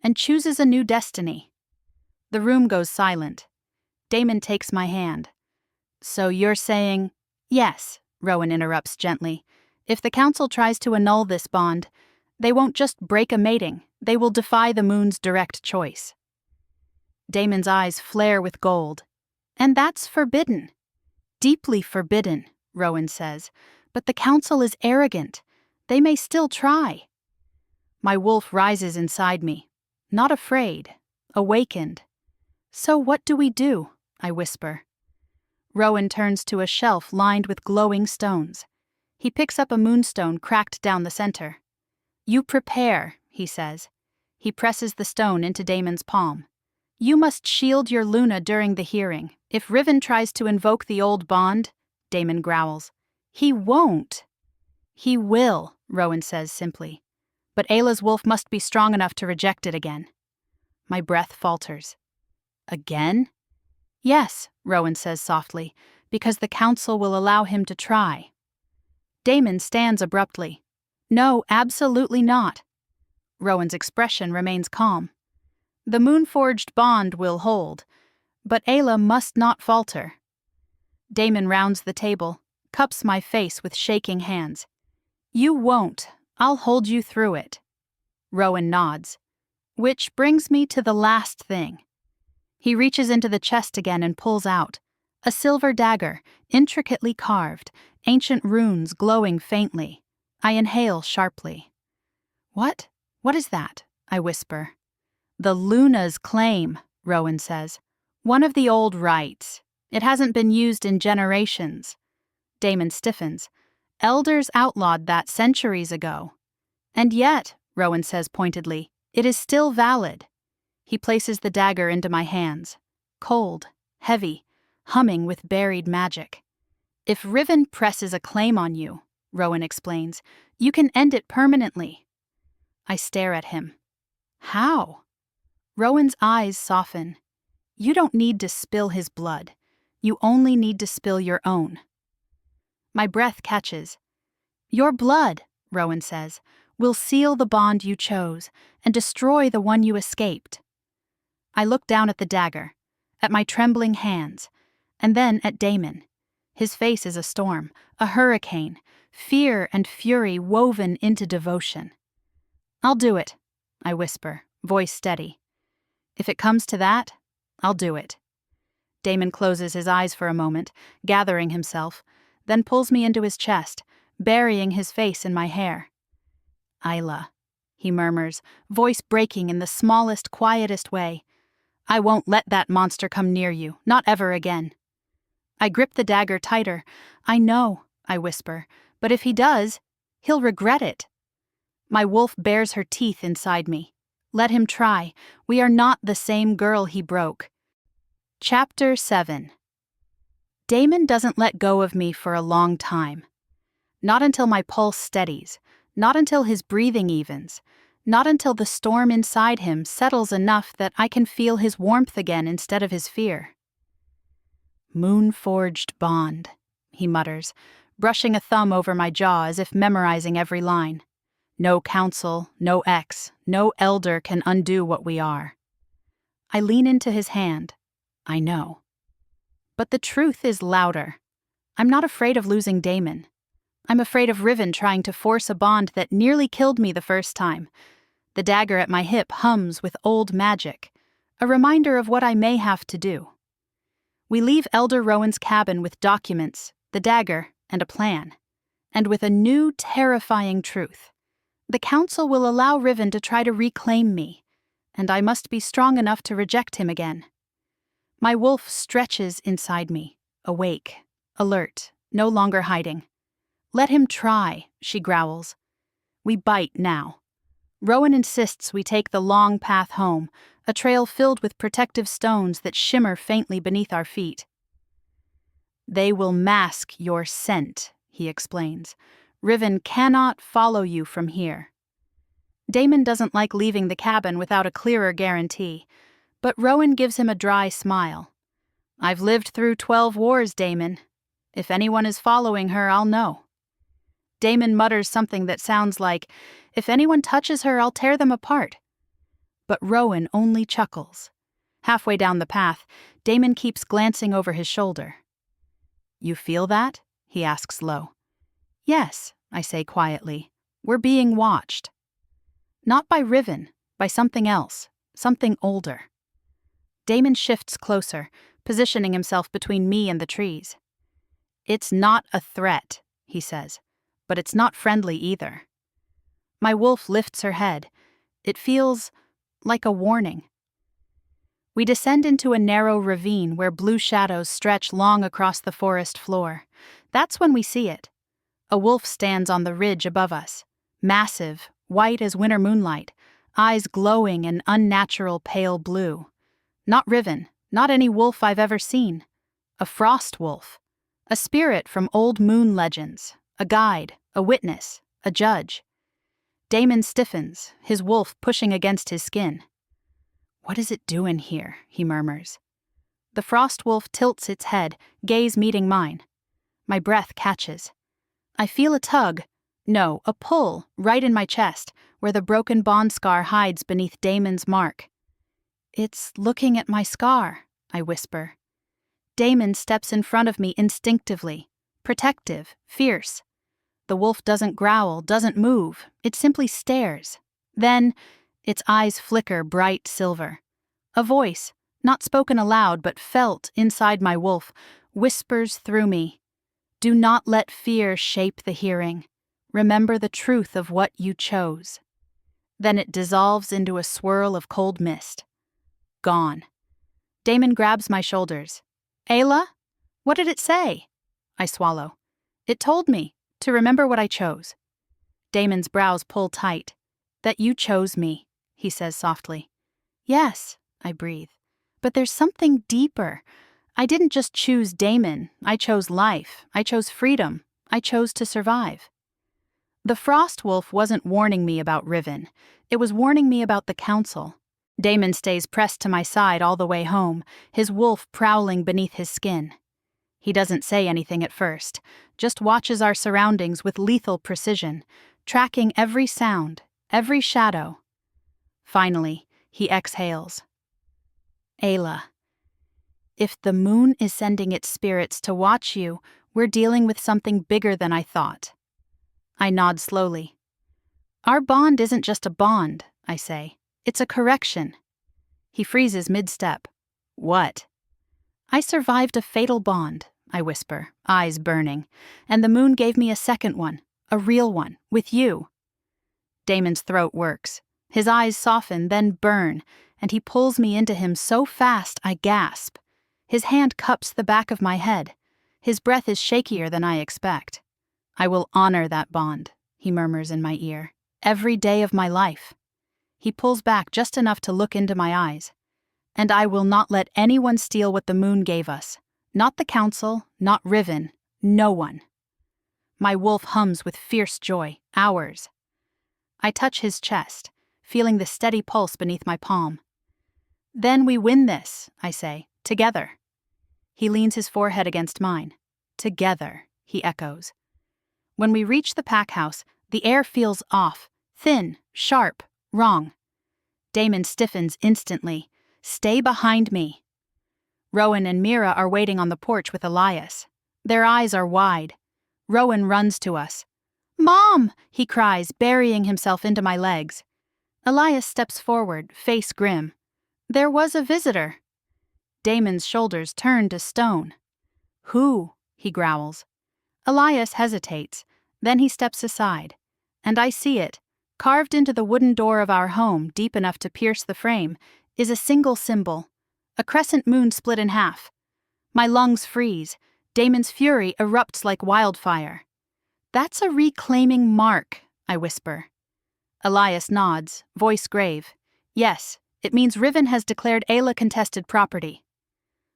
S1: and chooses a new destiny. The room goes silent. Damon takes my hand. So you're saying... Yes, Rowan interrupts gently. If the council tries to annul this bond, they won't just break a mating, they will defy the moon's direct choice. Damon's eyes flare with gold. And that's forbidden. Deeply forbidden, Rowan says. But the council is arrogant. They may still try. My wolf rises inside me. Not afraid. Awakened. So what do we do? I whisper. Rowan turns to a shelf lined with glowing stones. He picks up a moonstone cracked down the center. You prepare, he says. He presses the stone into Damon's palm. You must shield your Luna during the hearing. If Riven tries to invoke the old bond, Damon growls. He won't. He will, Rowan says simply. But Ayla's wolf must be strong enough to reject it again. My breath falters. Again? Yes, Rowan says softly, because the council will allow him to try. Damon stands abruptly. No, absolutely not. Rowan's expression remains calm. The moon-forged bond will hold, but Ayla must not falter. Damon rounds the table, cups my face with shaking hands. You won't. I'll hold you through it. Rowan nods. Which brings me to the last thing. He reaches into the chest again and pulls out a silver dagger, intricately carved, ancient runes glowing faintly. I inhale sharply. What? What is that? I whisper. The Luna's claim, Rowan says. One of the old rites. It hasn't been used in generations. Damon stiffens. Elders outlawed that centuries ago. And yet, Rowan says pointedly, it is still valid. He places the dagger into my hands. Cold, heavy, humming with buried magic. If Riven presses a claim on you, Rowan explains, you can end it permanently. I stare at him. How? Rowan's eyes soften. You don't need to spill his blood. You only need to spill your own. My breath catches. Your blood, Rowan says, will seal the bond you chose and destroy the one you escaped. I look down at the dagger, at my trembling hands, and then at Damon. His face is a storm, a hurricane, fear and fury woven into devotion. I'll do it, I whisper, voice steady. If it comes to that, I'll do it. Damon closes his eyes for a moment, gathering himself, then pulls me into his chest, burying his face in my hair. Ayla, he murmurs, voice breaking in the smallest, quietest way. I won't let that monster come near you, not ever again. I grip the dagger tighter. I know, I whisper, but if he does, he'll regret it. My wolf bares her teeth inside me. Let him try. We are not the same girl he broke. Chapter 7. Damon doesn't let go of me for a long time. Not until my pulse steadies, not until his breathing evens, not until the storm inside him settles enough that I can feel his warmth again instead of his fear. Moon-forged bond, he mutters, brushing a thumb over my jaw as if memorizing every line. No council, no ex, no elder can undo what we are. I lean into his hand. I know. But the truth is louder. I'm not afraid of losing Damon. I'm afraid of Riven trying to force a bond that nearly killed me the first time. The dagger at my hip hums with old magic, a reminder of what I may have to do. We leave Elder Rowan's cabin with documents, the dagger, and a plan. And with a new, terrifying truth. The council will allow Riven to try to reclaim me, and I must be strong enough to reject him again. My wolf stretches inside me, awake, alert, no longer hiding. Let him try, she growls. We bite now. Rowan insists we take the long path home, a trail filled with protective stones that shimmer faintly beneath our feet. They will mask your scent, he explains. Riven cannot follow you from here. Damon doesn't like leaving the cabin without a clearer guarantee, but Rowan gives him a dry smile. I've lived through 12 wars, Damon. If anyone is following her, I'll know. Damon mutters something that sounds like, if anyone touches her, I'll tear them apart. But Rowan only chuckles. Halfway down the path, Damon keeps glancing over his shoulder. You feel that? He asks low. Yes, I say quietly. We're being watched. Not by Riven, by something else, something older. Damon shifts closer, positioning himself between me and the trees. It's not a threat, he says, but it's not friendly either. My wolf lifts her head. It feels like a warning. We descend into a narrow ravine where blue shadows stretch long across the forest floor. That's when we see it. A wolf stands on the ridge above us, massive, white as winter moonlight, eyes glowing an unnatural pale blue. Not Riven, not any wolf I've ever seen. A frost wolf. A spirit from old moon legends. A guide, a witness, a judge. Damon stiffens, his wolf pushing against his skin. What is it doing here? He murmurs. The frost wolf tilts its head, gaze meeting mine. My breath catches. I feel a tug, no, a pull, right in my chest, where the broken bond scar hides beneath Damon's mark. It's looking at my scar, I whisper. Damon steps in front of me instinctively, protective, fierce. The wolf doesn't growl, doesn't move, it simply stares. Then, its eyes flicker bright silver. A voice, not spoken aloud but felt inside my wolf, whispers through me. Do not let fear shape the hearing. Remember the truth of what you chose. Then it dissolves into a swirl of cold mist. Gone. Damon grabs my shoulders. Ayla? What did it say? I swallow. It told me to remember what I chose. Damon's brows pull tight. That you chose me, he says softly. Yes, I breathe. But there's something deeper. I didn't just choose Damon. I chose life. I chose freedom. I chose to survive. The frost wolf wasn't warning me about Riven. It was warning me about the council. Damon stays pressed to my side all the way home, his wolf prowling beneath his skin. He doesn't say anything at first, just watches our surroundings with lethal precision, tracking every sound, every shadow. Finally, he exhales. Ayla. If the moon is sending its spirits to watch you, we're dealing with something bigger than I thought. I nod slowly. Our bond isn't just a bond, I say. It's a correction. He freezes mid-step. What? I survived a fatal bond, I whisper, eyes burning, and the moon gave me a second one, a real one, with you. Damon's throat works. His eyes soften, then burn, and he pulls me into him so fast I gasp. His hand cups the back of my head. His breath is shakier than I expect. I will honor that bond, he murmurs in my ear, every day of my life. He pulls back just enough to look into my eyes. "And I will not let anyone steal what the moon gave us. Not the council, not Riven, no one." My wolf hums with fierce joy. Ours. I touch his chest, feeling the steady pulse beneath my palm. "Then we win this," I say, "together." He leans his forehead against mine. "Together," he echoes. When we reach the pack house, the air feels off, thin, sharp, wrong. Damon stiffens instantly. "Stay behind me." Rowan and Mira are waiting on the porch with Elias. Their eyes are wide. Rowan runs to us. "Mom!" he cries, burying himself into my legs. Elias steps forward, face grim. "There was a visitor." Damon's shoulders turn to stone. "Who?" he growls. Elias hesitates, then he steps aside, and I see it. Carved into the wooden door of our home, deep enough to pierce the frame, is a single symbol, a crescent moon split in half. My lungs freeze. Damon's fury erupts like wildfire. "That's a reclaiming mark," I whisper. Elias nods, voice grave. "Yes, it means Riven has declared Ayla contested property."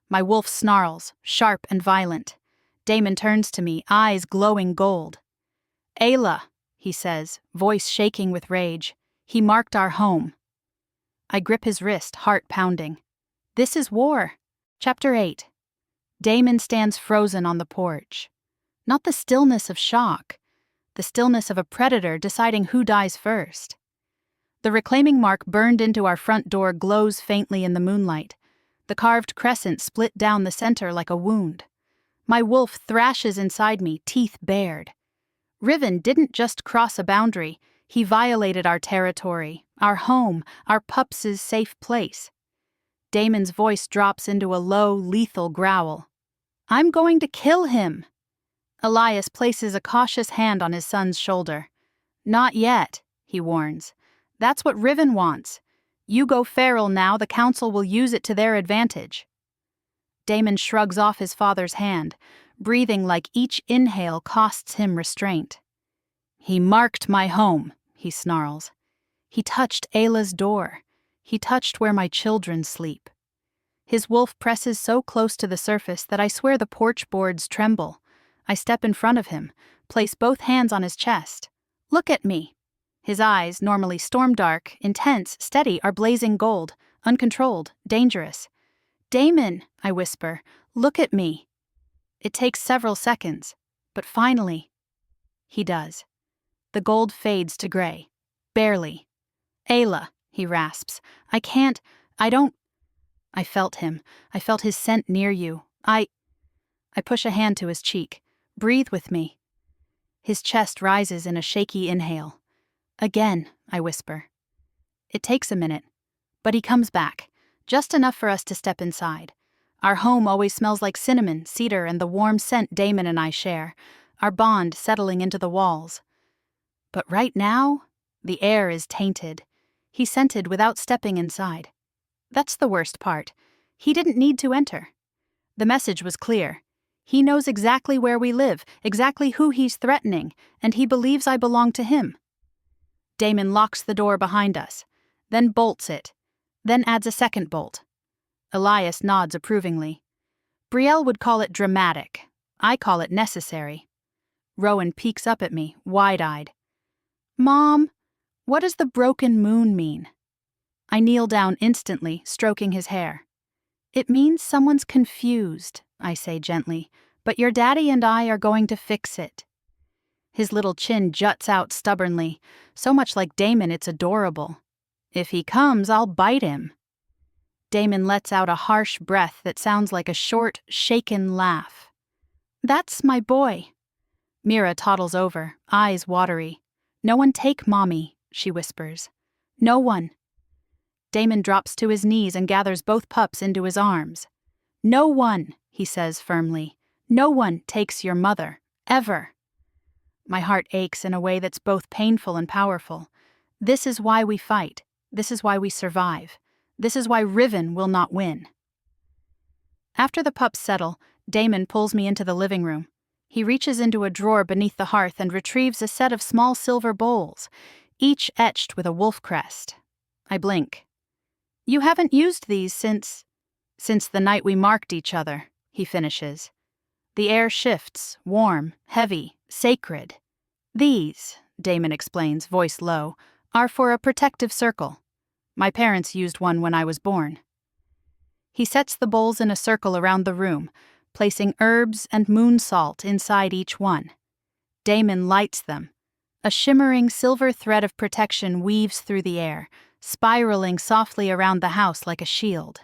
S1: My wolf snarls, sharp and violent. Damon turns to me, eyes glowing gold. "Ayla," he says, voice shaking with rage. "He marked our home." I grip his wrist, heart pounding. This is war. Chapter 8. Damon stands frozen on the porch. Not the stillness of shock, the stillness of a predator deciding who dies first. The reclaiming mark burned into our front door glows faintly in the moonlight. The carved crescent split down the center like a wound. My wolf thrashes inside me, teeth bared. Riven didn't just cross a boundary, he violated our territory, our home, our pups' safe place. Damon's voice drops into a low, lethal growl. "I'm going to kill him." Elias places a cautious hand on his son's shoulder. "Not yet," he warns. "That's what Riven wants. You go feral now, the council will use it to their advantage." Damon shrugs off his father's hand, breathing like each inhale costs him restraint. "He marked my home," he snarls. "He touched Ayla's door. He touched where my children sleep." His wolf presses so close to the surface that I swear the porch boards tremble. I step in front of him, place both hands on his chest. "Look at me." His eyes, normally storm-dark, intense, steady, are blazing gold, uncontrolled, dangerous. "Damon," I whisper, "look at me." It takes several seconds, but finally, he does. The gold fades to gray. Barely. "Ayla," he rasps, I don't." I felt him. I felt his scent near you. I push a hand to his cheek. "Breathe with me." His chest rises in a shaky inhale. "Again," I whisper. It takes a minute, but he comes back, just enough for us to step inside. Our home always smells like cinnamon, cedar, and the warm scent Damon and I share, our bond settling into the walls. But right now, the air is tainted. He scented without stepping inside. That's the worst part. He didn't need to enter. The message was clear. He knows exactly where we live, exactly who he's threatening, and he believes I belong to him. Damon locks the door behind us, then bolts it, then adds a second bolt. Elias nods approvingly. Brielle would call it dramatic. I call it necessary. Rowan peeks up at me, wide-eyed. "Mom, what does the broken moon mean?" I kneel down instantly, stroking his hair. "It means someone's confused," I say gently, "but your daddy and I are going to fix it." His little chin juts out stubbornly, so much like Damon it's adorable. "If he comes, I'll bite him." Damon lets out a harsh breath that sounds like a short, shaken laugh. "That's my boy." Mira toddles over, eyes watery. "No one take Mommy," she whispers. "No one." Damon drops to his knees and gathers both pups into his arms. "No one," he says firmly. "No one takes your mother. Ever." My heart aches in a way that's both painful and powerful. This is why we fight. This is why we survive. This is why Riven will not win. After the pups settle, Damon pulls me into the living room. He reaches into a drawer beneath the hearth and retrieves a set of small silver bowls, each etched with a wolf crest. I blink. You haven't used these since the night we marked each other, he finishes. The air shifts, warm, heavy, sacred. These, Damon explains, voice low, are for a protective circle. My parents used one when I was born. He sets the bowls in a circle around the room, placing herbs and moon salt inside each one. Damon lights them. A shimmering silver thread of protection weaves through the air, spiraling softly around the house like a shield.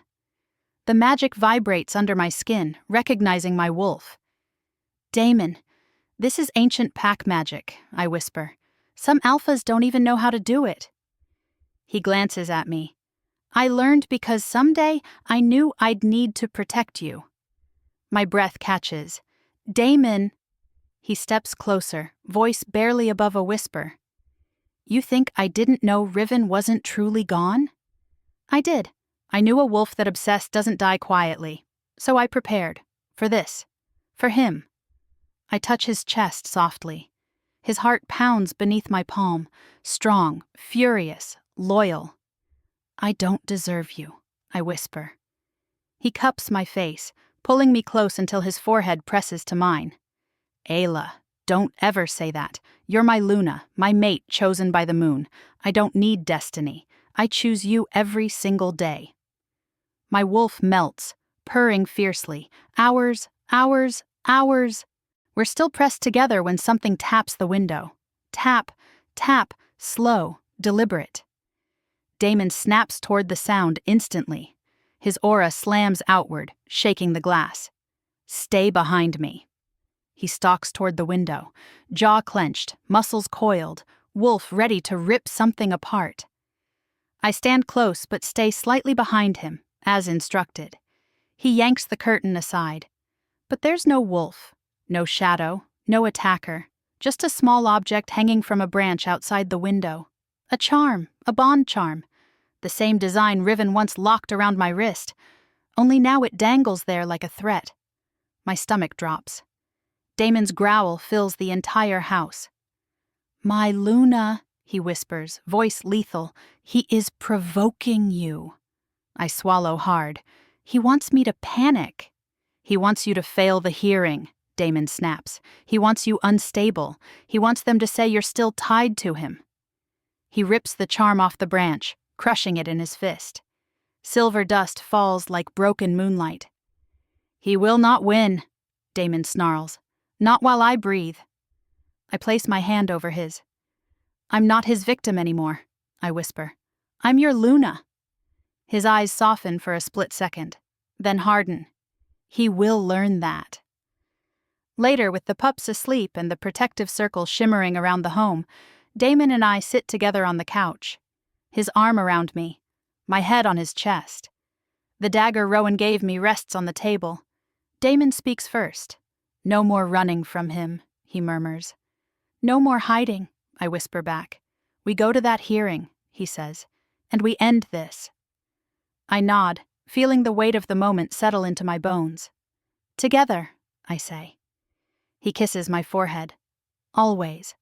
S1: The magic vibrates under my skin, recognizing my wolf. Damon, this is ancient pack magic, I whisper. Some alphas don't even know how to do it. He glances at me. I learned because someday I knew I'd need to protect you. My breath catches. Damon. He steps closer, voice barely above a whisper. You think I didn't know Riven wasn't truly gone? I did. I knew a wolf that obsessed doesn't die quietly. So I prepared. For this. For him. I touch his chest softly. His heart pounds beneath my palm, strong, furious, loyal. I don't deserve you, I whisper. He cups my face, pulling me close until his forehead presses to mine. Ayla, don't ever say that. You're my Luna, my mate chosen by the moon. I don't need destiny. I choose you every single day. My wolf melts, purring fiercely. Hours, hours, hours. We're still pressed together when something taps the window. Tap, tap, slow, deliberate. Damon snaps toward the sound instantly. His aura slams outward, shaking the glass. Stay behind me. He stalks toward the window, jaw clenched, muscles coiled, wolf ready to rip something apart. I stand close but stay slightly behind him, as instructed. He yanks the curtain aside. But there's no wolf, no shadow, no attacker, just a small object hanging from a branch outside the window. A charm, a bond charm. The same design Riven once locked around my wrist, only now it dangles there like a threat. My stomach drops. Damon's growl fills the entire house. My Luna, he whispers, voice lethal. He is provoking you. I swallow hard. He wants me to panic. He wants you to fail the hearing, Damon snaps. He wants you unstable. He wants them to say you're still tied to him. He rips the charm off the branch, crushing it in his fist. Silver dust falls like broken moonlight. He will not win, Damon snarls. Not while I breathe. I place my hand over his. I'm not his victim anymore, I whisper. I'm your Luna. His eyes soften for a split second, then harden. He will learn that. Later, with the pups asleep and the protective circle shimmering around the home, Damon and I sit together on the couch. His arm around me, my head on his chest. The dagger Rowan gave me rests on the table. Damon speaks first. No more running from him, he murmurs. No more hiding, I whisper back. We go to that hearing, he says, and we end this. I nod, feeling the weight of the moment settle into my bones. Together, I say. He kisses my forehead. Always.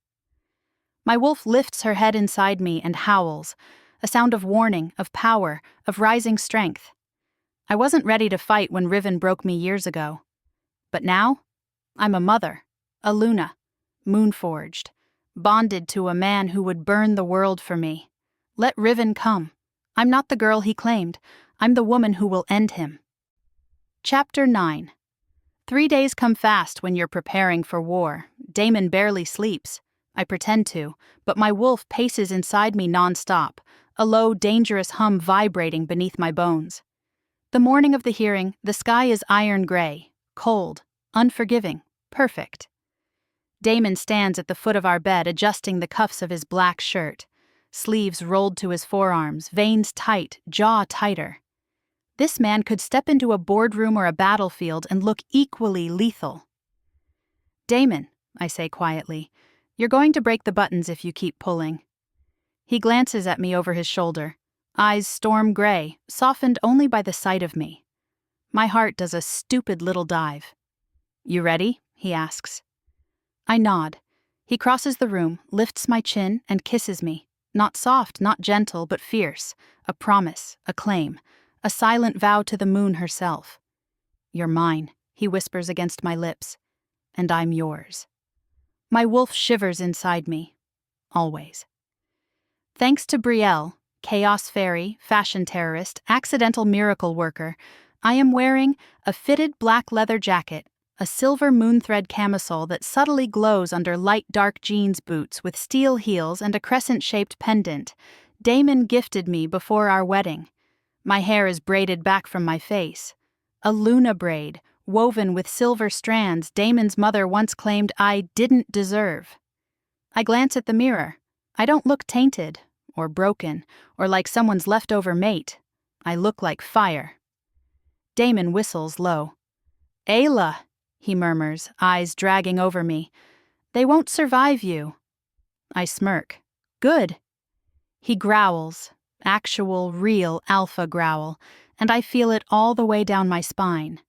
S1: My wolf lifts her head inside me and howls, a sound of warning, of power, of rising strength. I wasn't ready to fight when Riven broke me years ago. But now, I'm a mother, a Luna, moon-forged, bonded to a man who would burn the world for me. Let Riven come. I'm not the girl he claimed. I'm the woman who will end him. Chapter 9. 3 days come fast when you're preparing for war. Damon barely sleeps. I pretend to, but my wolf paces inside me non-stop, a low, dangerous hum vibrating beneath my bones. The morning of the hearing, the sky is iron gray, cold, unforgiving, perfect. Damon stands at the foot of our bed adjusting the cuffs of his black shirt, sleeves rolled to his forearms, veins tight, jaw tighter. This man could step into a boardroom or a battlefield and look equally lethal. Damon, I say quietly, you're going to break the buttons if you keep pulling. He glances at me over his shoulder, eyes storm gray, softened only by the sight of me. My heart does a stupid little dive. You ready? He asks. I nod. He crosses the room, lifts my chin, and kisses me. Not soft, not gentle, but fierce. A promise, a claim, a silent vow to the moon herself. "You're mine," he whispers against my lips, "and I'm yours." My wolf shivers inside me. Always. Thanks to Brielle, chaos fairy, fashion terrorist, accidental miracle worker, I am wearing a fitted black leather jacket, a silver moonthread camisole that subtly glows under light dark jeans boots with steel heels and a crescent-shaped pendant Damon gifted me before our wedding. My hair is braided back from my face. A Luna braid, woven with silver strands Damon's mother once claimed I didn't deserve. I glance at the mirror. I don't look tainted, or broken, or like someone's leftover mate. I look like fire. Damon whistles low. "Ayla," he murmurs, eyes dragging over me. "They won't survive you." I smirk. "Good." He growls, actual, real alpha growl, and I feel it all the way down my spine.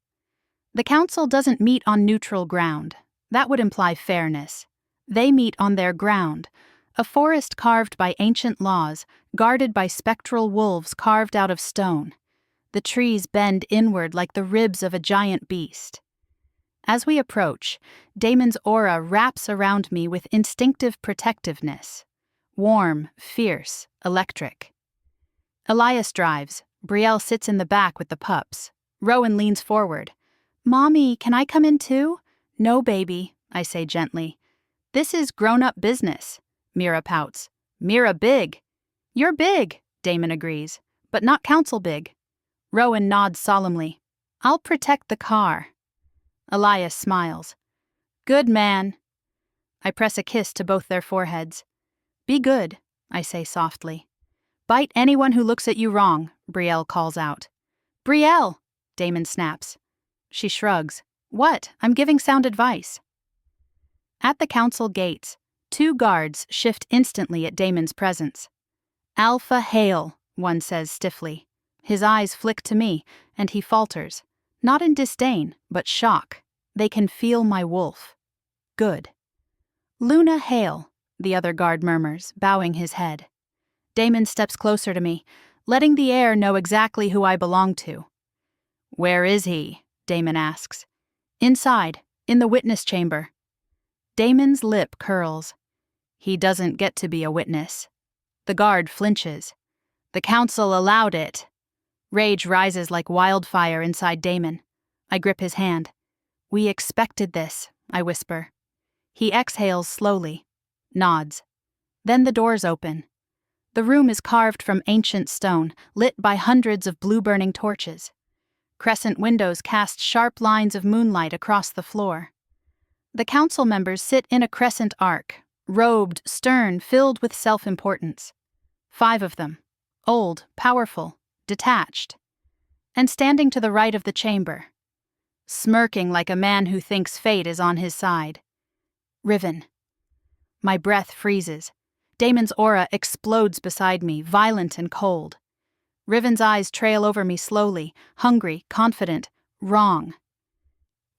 S1: The council doesn't meet on neutral ground. That would imply fairness. They meet on their ground, a forest carved by ancient laws, guarded by spectral wolves carved out of stone. The trees bend inward like the ribs of a giant beast. As we approach, Damon's aura wraps around me with instinctive protectiveness. Warm, fierce, electric. Elias drives. Brielle sits in the back with the pups. Rowan leans forward. "Mommy, can I come in too?" "No, baby," I say gently. "This is grown-up business." Mira pouts. "Mira big." "You're big," Damon agrees, "but not council big." Rowan nods solemnly. "I'll protect the car." Elias smiles. "Good man." I press a kiss to both their foreheads. "Be good," I say softly. "Bite anyone who looks at you wrong," Brielle calls out. "Brielle!" Damon snaps. She shrugs. "What? I'm giving sound advice." At the council gates, 2 guards shift instantly at Damon's presence. "Alpha Hale," one says stiffly. His eyes flick to me, and he falters. Not in disdain, but shock. They can feel my wolf. "Good." "Luna Hale," the other guard murmurs, bowing his head. Damon steps closer to me, letting the air know exactly who I belong to. "Where is he?" Damon asks. "Inside, in the witness chamber." Damon's lip curls. "He doesn't get to be a witness." The guard flinches. "The council allowed it." Rage rises like wildfire inside Damon. I grip his hand. "We expected this," I whisper. He exhales slowly, nods. Then the doors open. The room is carved from ancient stone, lit by hundreds of blue-burning torches. Crescent windows cast sharp lines of moonlight across the floor. The council members sit in a crescent arc, robed, stern, filled with self-importance. 5 of them. Old, powerful, detached. And standing to the right of the chamber, smirking like a man who thinks fate is on his side. Riven. My breath freezes. Damon's aura explodes beside me, violent and cold. Riven's eyes trail over me slowly, hungry, confident, wrong.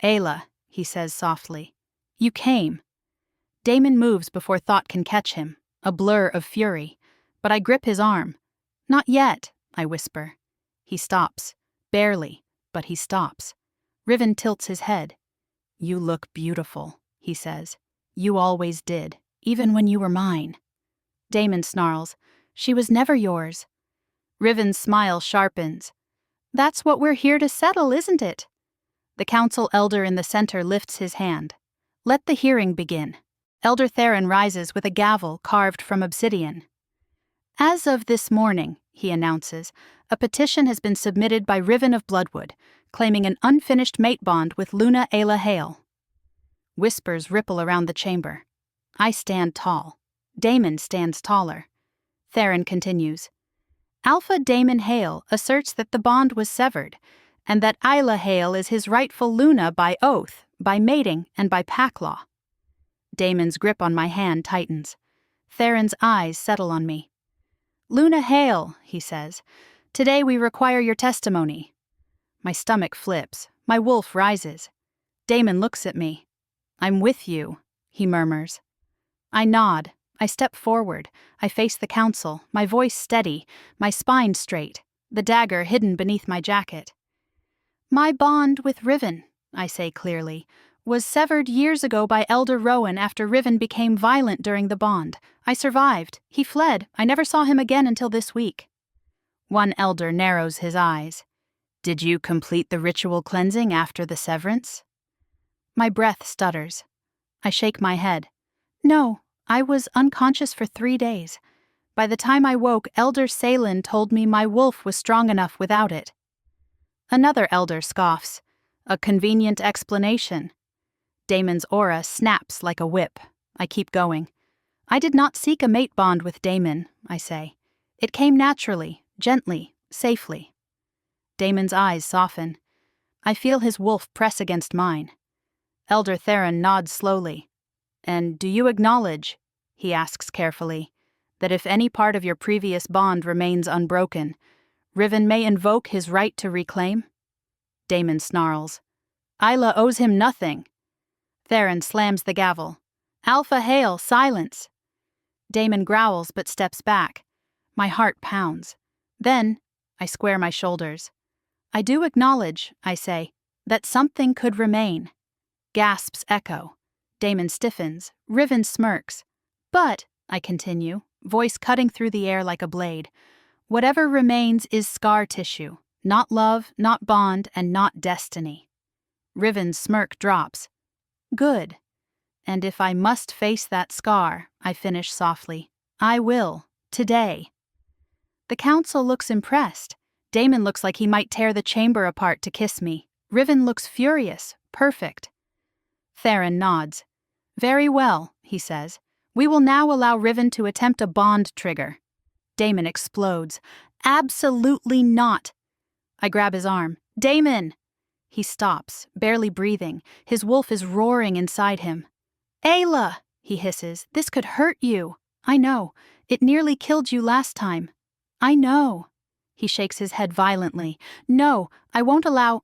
S1: "Ayla," he says softly. "You came." Damon moves before thought can catch him, a blur of fury. But I grip his arm. "Not yet," I whisper. He stops. Barely, but he stops. Riven tilts his head. "You look beautiful," he says. "You always did, even when you were mine." Damon snarls. "She was never yours." Riven's smile sharpens. "That's what we're here to settle, isn't it?" The council elder in the center lifts his hand. "Let the hearing begin." Elder Theron rises with a gavel carved from obsidian. "As of this morning," he announces, "a petition has been submitted by Riven of Bloodwood, claiming an unfinished mate bond with Luna Ayla Hale." Whispers ripple around the chamber. I stand tall. Damon stands taller. Theron continues. "Alpha Damon Hale asserts that the bond was severed, and that Ayla Hale is his rightful Luna by oath, by mating, and by pack law." Damon's grip on my hand tightens. Theron's eyes settle on me. "Luna Hale," he says, "today we require your testimony." My stomach flips. My wolf rises. Damon looks at me. "I'm with you," he murmurs. I nod. I step forward. I face the council, my voice steady, my spine straight, the dagger hidden beneath my jacket. My bond with Riven, I say clearly, was severed years ago by Elder Rowan after Riven became violent during the bond. I survived. He fled. I never saw him again until this week. One elder narrows his eyes. Did you complete the ritual cleansing after the severance? My breath stutters. I shake my head. No, I was unconscious for 3 days. By the time I woke, Elder Salen told me my wolf was strong enough without it. Another elder scoffs. A convenient explanation. Damon's aura snaps like a whip. I keep going. I did not seek a mate bond with Damon, I say. It came naturally, gently, safely. Damon's eyes soften. I feel his wolf press against mine. Elder Theron nods slowly. And do you acknowledge, he asks carefully, that if any part of your previous bond remains unbroken, Riven may invoke his right to reclaim? Damon snarls. Ayla owes him nothing. Theron slams the gavel. Ayla Hale, silence. Damon growls but steps back. My heart pounds. Then, I square my shoulders. I do acknowledge, I say, that something could remain. Gasps echo. Damon stiffens. Riven smirks. But, I continue, voice cutting through the air like a blade, whatever remains is scar tissue, not love, not bond, and not destiny. Riven's smirk drops. Good. And if I must face that scar, I finish softly, I will, today. The council looks impressed. Damon looks like he might tear the chamber apart to kiss me. Riven looks furious, perfect. Theron nods. Very well, he says. We will now allow Riven to attempt a bond trigger. Damon explodes. Absolutely not. I grab his arm. Damon! He stops, barely breathing. His wolf is roaring inside him. Ayla, he hisses, this could hurt you. I know. It nearly killed you last time. I know. He shakes his head violently. No, I won't allow.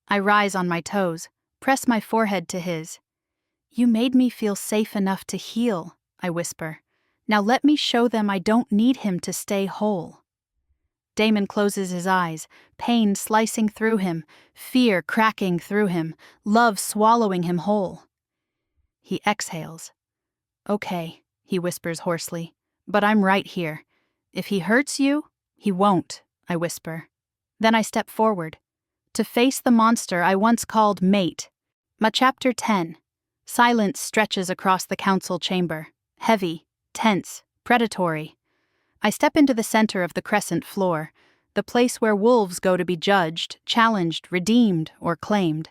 S1: I rise on my toes, press my forehead to his. You made me feel safe enough to heal, I whisper. Now let me show them I don't need him to stay whole. Damon closes his eyes, pain slicing through him, fear cracking through him, love swallowing him whole. He exhales. Okay, he whispers hoarsely, but I'm right here. If he hurts you, he won't, I whisper. Then I step forward, to face the monster I once called mate. Chapter 10. Silence stretches across the council chamber, heavy, tense, predatory. I step into the center of the crescent floor, the place where wolves go to be judged, challenged, redeemed, or claimed.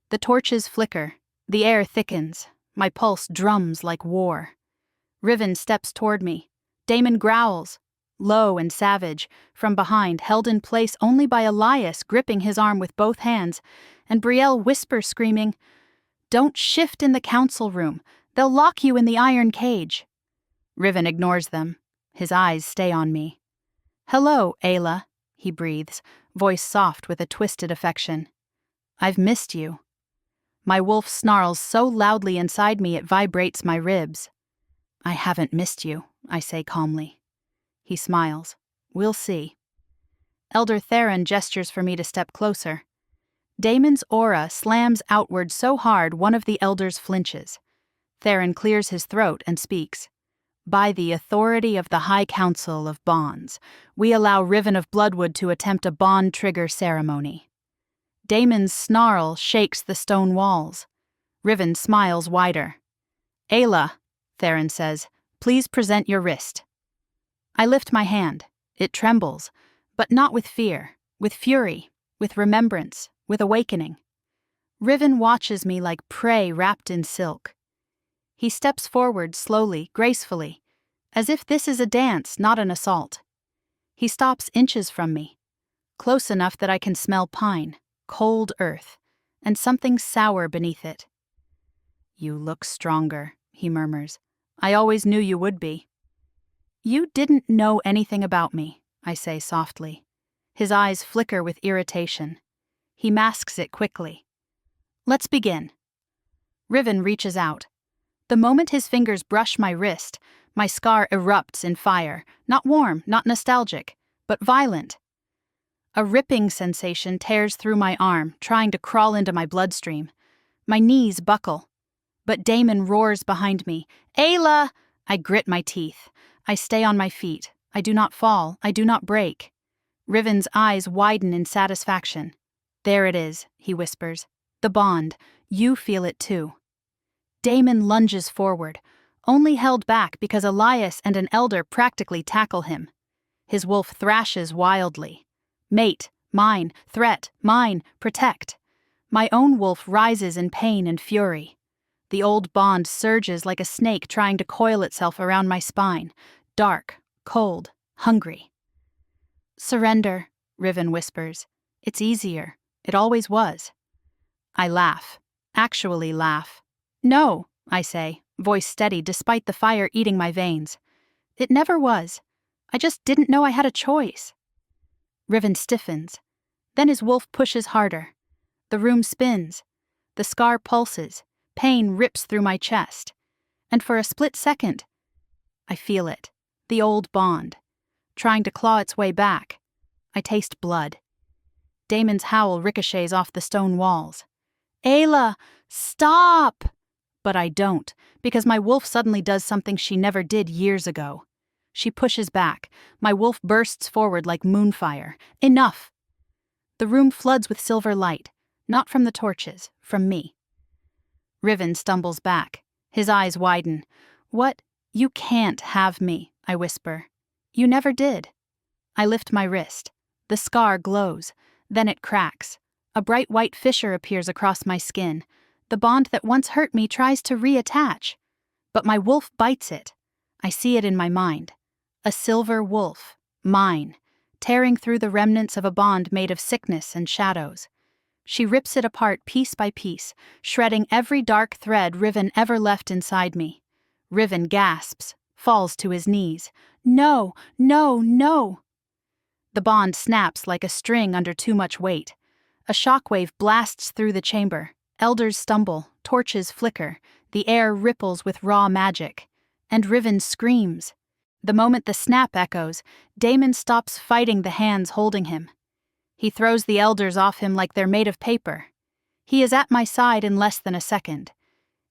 S1: The torches flicker, the air thickens, my pulse drums like war. Riven steps toward me. Damon growls, low and savage, from behind, held in place only by Elias gripping his arm with both hands, and Brielle whispers, screaming, Don't shift in the council room. They'll lock you in the iron cage. Riven ignores them. His eyes stay on me. Hello, Ayla, he breathes, voice soft with a twisted affection. I've missed you. My wolf snarls so loudly inside me it vibrates my ribs. I haven't missed you, I say calmly. He smiles. We'll see. Elder Theron gestures for me to step closer. Damon's aura slams outward so hard one of the elders flinches. Theron clears his throat and speaks. By the authority of the High Council of Bonds, we allow Riven of Bloodwood to attempt a bond trigger ceremony. Damon's snarl shakes the stone walls. Riven smiles wider. Ayla, Theron says, please present your wrist. I lift my hand. It trembles, but not with fear, with fury, with remembrance, with awakening. Riven watches me like prey wrapped in silk. He steps forward slowly, gracefully, as if this is a dance, not an assault. He stops inches from me, close enough that I can smell pine, cold earth, and something sour beneath it. You look stronger, he murmurs. I always knew you would be. You didn't know anything about me, I say softly. His eyes flicker with irritation. He masks it quickly. Let's begin. Riven reaches out. The moment his fingers brush my wrist, My scar erupts in fire, not warm, not nostalgic, but violent. A ripping sensation tears through my arm, trying to crawl into my bloodstream. My knees buckle. But Damon roars behind me. "Ayla!" I grit my teeth. I stay on my feet. I do not fall. I do not break. Riven's eyes widen in satisfaction. "There it is," he whispers. "The bond. You feel it too." Damon lunges forward, only held back because Elias and an elder practically tackle him. His wolf thrashes wildly. "Mate, mine, threat, mine, protect." My own wolf rises in pain and fury. The old bond surges like a snake trying to coil itself around my spine, dark, cold, hungry. "Surrender," Riven whispers. "It's easier. It always was." I laugh. Actually laugh. "No," I say, voice steady despite the fire eating my veins. "It never was. I just didn't know I had a choice." Riven stiffens. Then his wolf pushes harder. The room spins. The scar pulses. Pain rips through my chest. And for a split second, I feel it. The old bond. Trying to claw its way back. I taste blood. Damon's howl ricochets off the stone walls. "Ayla, stop!" But I don't, because my wolf suddenly does something she never did years ago. She pushes back. My wolf bursts forward like moonfire. "Enough!" The room floods with silver light, not from the torches, from me. Riven stumbles back. His eyes widen. "What? You can't have me," I whisper. "You never did." I lift my wrist. The scar glows. Then it cracks. A bright white fissure appears across my skin. The bond that once hurt me tries to reattach. But my wolf bites it. I see it in my mind. A silver wolf. Mine. Tearing through the remnants of a bond made of sickness and shadows. She rips it apart piece by piece, shredding every dark thread Riven ever left inside me. Riven gasps, falls to his knees. "No, no, no!" The bond snaps like a string under too much weight. A shockwave blasts through the chamber. Elders stumble, torches flicker, the air ripples with raw magic. And Riven screams. The moment the snap echoes, Damon stops fighting the hands holding him. He throws the elders off him like they're made of paper. He is at my side in less than a second.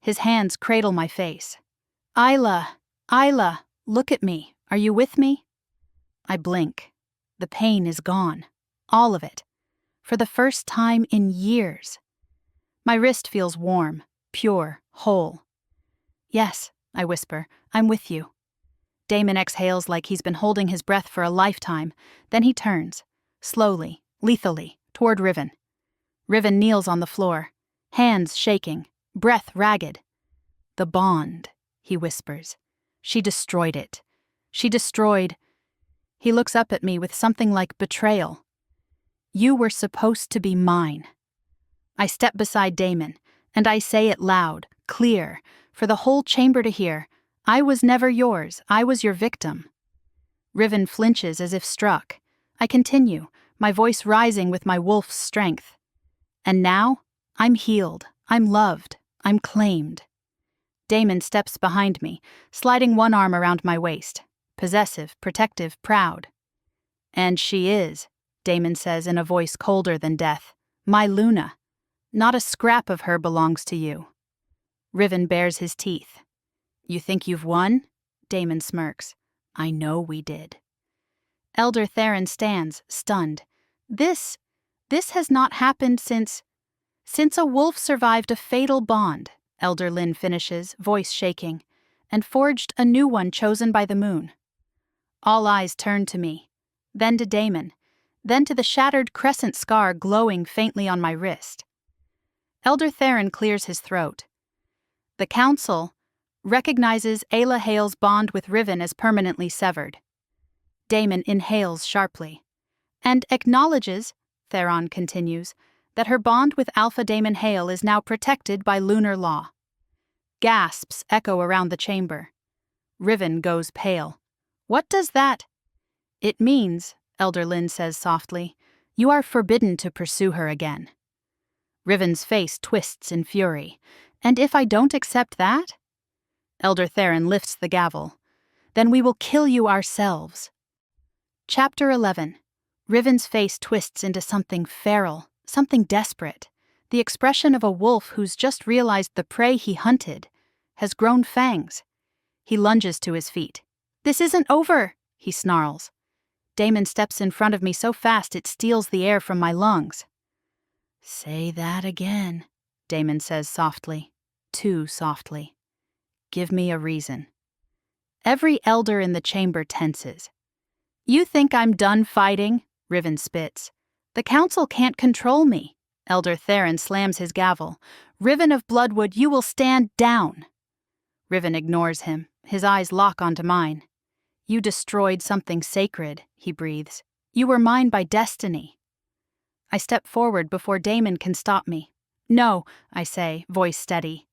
S1: His hands cradle my face. "Ayla, Ayla, look at me. Are you with me?" I blink. The pain is gone. All of it. For the first time in years. My wrist feels warm, pure, whole. "Yes," I whisper, "I'm with you." Damon exhales like he's been holding his breath for a lifetime. Then he turns, slowly, lethally, toward Riven. Riven kneels on the floor, hands shaking, breath ragged. "The bond," he whispers. "She destroyed it. She destroyed—" He looks up at me with something like betrayal. "You were supposed to be mine." I step beside Damon, and I say it loud, clear, for the whole chamber to hear. "I was never yours. I was your victim." Riven flinches as if struck. I continue, my voice rising with my wolf's strength. "And now, I'm healed. I'm loved. I'm claimed." Damon steps behind me, sliding one arm around my waist. Possessive, protective, proud. "And she is," Damon says in a voice colder than death, "my Luna. Not a scrap of her belongs to you." Riven bares his teeth. "You think you've won?" Damon smirks. "I know we did." Elder Theron stands, stunned. This has not happened since a wolf survived a fatal bond," Elder Lynn finishes, voice shaking, "and forged a new one chosen by the moon." All eyes turn to me, then to Damon, then to the shattered crescent scar glowing faintly on my wrist. Elder Theron clears his throat. "The Council recognizes Ayla Hale's bond with Riven as permanently severed." Damon inhales sharply. "And acknowledges," Theron continues, "that her bond with Alpha Damon Hale is now protected by lunar law." Gasps echo around the chamber. Riven goes pale. "What does that—" "It means," Elder Lynn says softly, "you are forbidden to pursue her again." Riven's face twists in fury. "And if I don't accept that?" Elder Theron lifts the gavel. Then we will kill you ourselves. Chapter 11. Riven's face twists into something feral, something desperate. The expression of a wolf who's just realized the prey he hunted has grown fangs. He lunges to his feet. "This isn't over," he snarls. Damon steps in front of me so fast it steals the air from my lungs. "Say that again," Damon says softly, too softly. "Give me a reason." Every elder in the chamber tenses. "You think I'm done fighting?" Riven spits. "The council can't control me." Elder Theron slams his gavel. "Riven of Bloodwood, you will stand down." Riven ignores him. His eyes lock onto mine. "You destroyed something sacred," he breathes. "You were mine by destiny." I step forward before Damon can stop me. "No," I say, voice steady.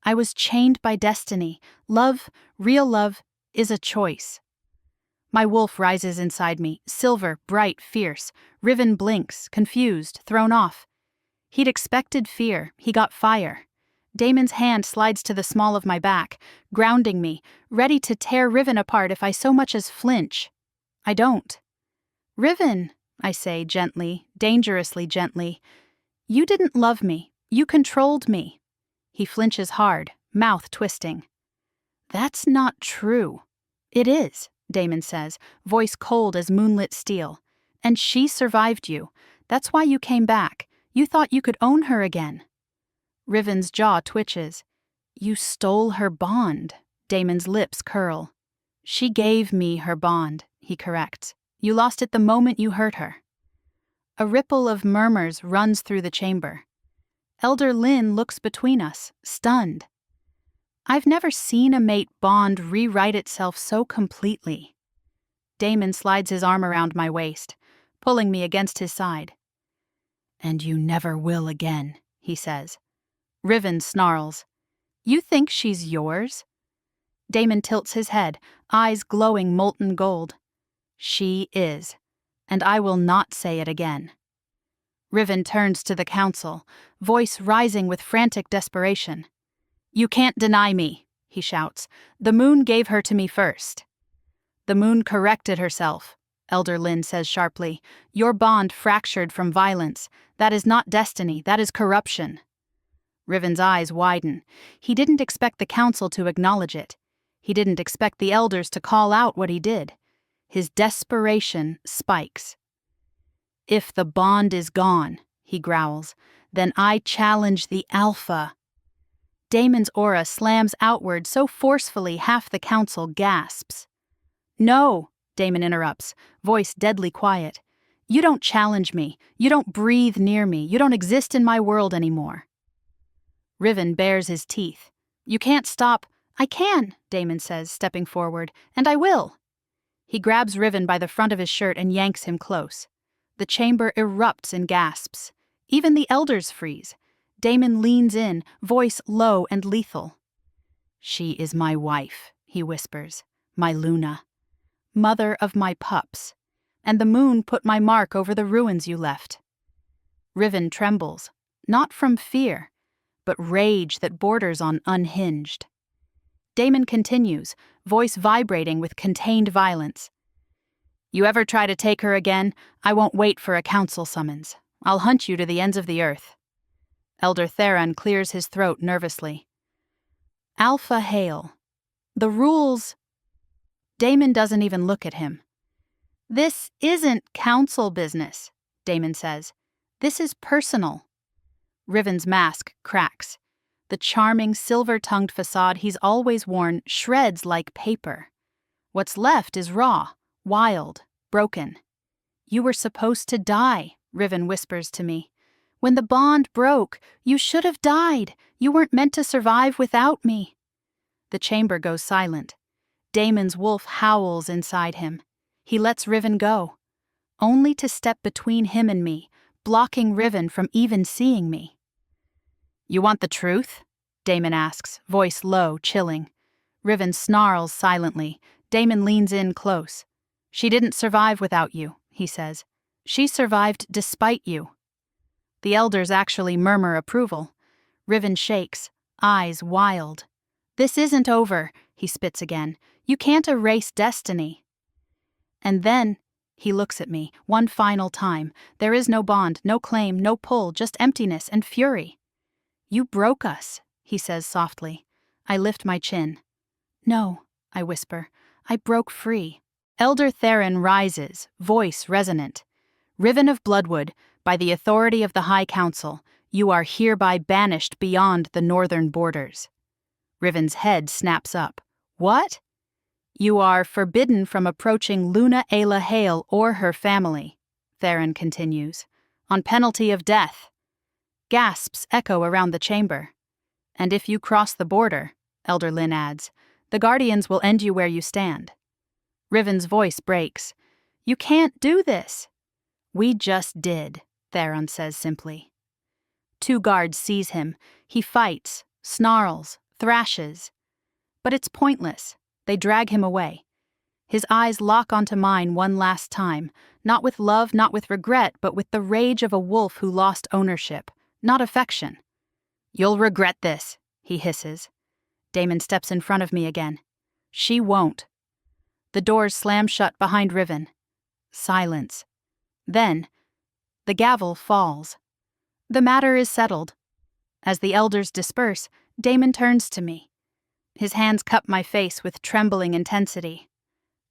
S1: "I was chained by destiny. Love, real love, is a choice." My wolf rises inside me, silver, bright, fierce. Riven blinks, confused, thrown off. He'd expected fear. He got fire. Damon's hand slides to the small of my back, grounding me, ready to tear Riven apart if I so much as flinch. I don't. "Riven," I say gently, dangerously gently, "you didn't love me. You controlled me." He flinches hard, mouth twisting. "That's not true." "It is," Damon says, voice cold as moonlit steel. "And she survived you. That's why you came back. You thought you could own her again." Riven's jaw twitches. "You stole her bond." Damon's lips curl. "She gave me her bond," he corrects. "You lost it the moment you hurt her." A ripple of murmurs runs through the chamber. Elder Lynn looks between us, stunned. I've never seen a mate bond rewrite itself so completely. Damon slides his arm around my waist, pulling me against his side. "And you never will again," he says. Riven snarls. "You think she's yours?" Damon tilts his head, eyes glowing molten gold. "She is, and I will not say it again." Riven turns to the council, voice rising with frantic desperation. "You can't deny me," he shouts. "The moon gave her to me first." "The moon corrected herself," Elder Lynn says sharply. "Your bond fractured from violence. That is not destiny, that is corruption." Riven's eyes widen. He didn't expect the council to acknowledge it. He didn't expect the elders to call out what he did. His desperation spikes. "If the bond is gone," he growls, "then I challenge the Alpha." Damon's aura slams outward so forcefully half the council gasps. "No," Damon interrupts, voice deadly quiet. "You don't challenge me. You don't breathe near me. You don't exist in my world anymore." Riven bares his teeth. "You can't stop." "I can," Damon says, stepping forward, "and I will." He grabs Riven by the front of his shirt and yanks him close. The chamber erupts in gasps. Even the elders freeze. Damon leans in, voice low and lethal. "She is my wife," he whispers, "my Luna. Mother of my pups. And the moon put my mark over the ruins you left." Riven trembles, not from fear, but rage that borders on unhinged. Damon continues, voice vibrating with contained violence. "You ever try to take her again, I won't wait for a council summons. I'll hunt you to the ends of the earth." Elder Theron clears his throat nervously. "Ayla Hale. The rules—" Damon doesn't even look at him. "This isn't council business," Damon says. "This is personal." Riven's mask cracks. The charming, silver-tongued facade he's always worn shreds like paper. What's left is raw, wild, broken. "You were supposed to die," Riven whispers to me. "When the bond broke, you should have died. You weren't meant to survive without me." The chamber goes silent. Damon's wolf howls inside him. He lets Riven go, only to step between him and me, blocking Riven from even seeing me. "You want the truth?" Damon asks, voice low, chilling. Riven snarls silently. Damon leans in close. "She didn't survive without you," he says. "She survived despite you." The elders actually murmur approval. Riven shakes, eyes wild. "This isn't over," he spits again. You can't erase destiny. And then, he looks at me, one final time. There is no bond, no claim, no pull, just emptiness and fury. You broke us, he says softly. I lift my chin. No, I whisper. I broke free. Elder Theron rises, voice resonant. Riven of Bloodwood, by the authority of the High Council, you are hereby banished beyond the northern borders. Riven's head snaps up. What? You are forbidden from approaching Luna Ayla Hale or her family, Theron continues, on penalty of death. Gasps echo around the chamber. And if you cross the border, Elder Lynn adds, the Guardians will end you where you stand. Riven's voice breaks. You can't do this. We just did, Theron says simply. 2 guards seize him. He fights, snarls, thrashes. But it's pointless. They drag him away. His eyes lock onto mine one last time, not with love, not with regret, but with the rage of a wolf who lost ownership, not affection. You'll regret this, he hisses. Damon steps in front of me again. She won't. The doors slam shut behind Riven. Silence. Then, the gavel falls. The matter is settled. As the elders disperse, Damon turns to me. His hands cup my face with trembling intensity.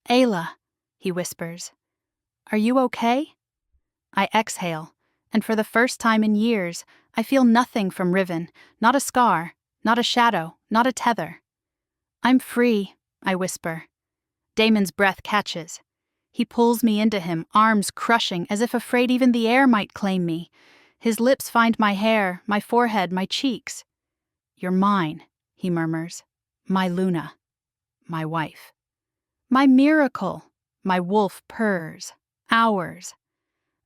S1: Ayla, he whispers. Are you okay? I exhale, and for the first time in years, I feel nothing from Riven, not a scar, not a shadow, not a tether. I'm free, I whisper. Damon's breath catches. He pulls me into him, arms crushing, as if afraid even the air might claim me. His lips find my hair, my forehead, my cheeks. You're mine, he murmurs. My Luna. My wife. My miracle. My wolf purrs. Ours.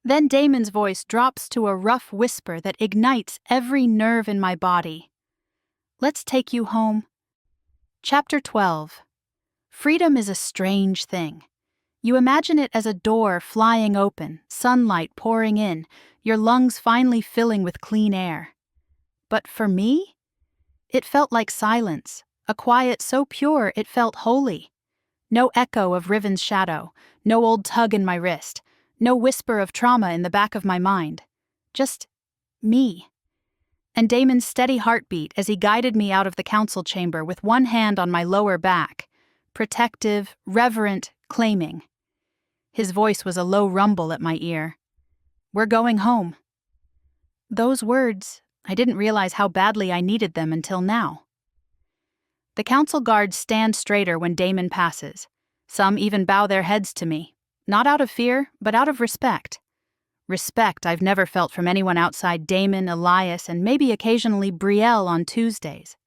S1: Then Damon's voice drops to a rough whisper that ignites every nerve in my body. Let's take you home. Chapter 12. Freedom is a strange thing. You imagine it as a door flying open, sunlight pouring in, your lungs finally filling with clean air. But for me, it felt like silence, a quiet so pure it felt holy. No echo of Riven's shadow, no old tug in my wrist, no whisper of trauma in the back of my mind. Just me. And Damon's steady heartbeat as he guided me out of the council chamber with one hand on my lower back, protective, reverent, claiming. His voice was a low rumble at my ear. We're going home. Those words, I didn't realize how badly I needed them until now. The council guards stand straighter when Damon passes. Some even bow their heads to me, not out of fear, but out of respect. Respect I've never felt from anyone outside Damon, Elias, and maybe occasionally Brielle on Tuesdays.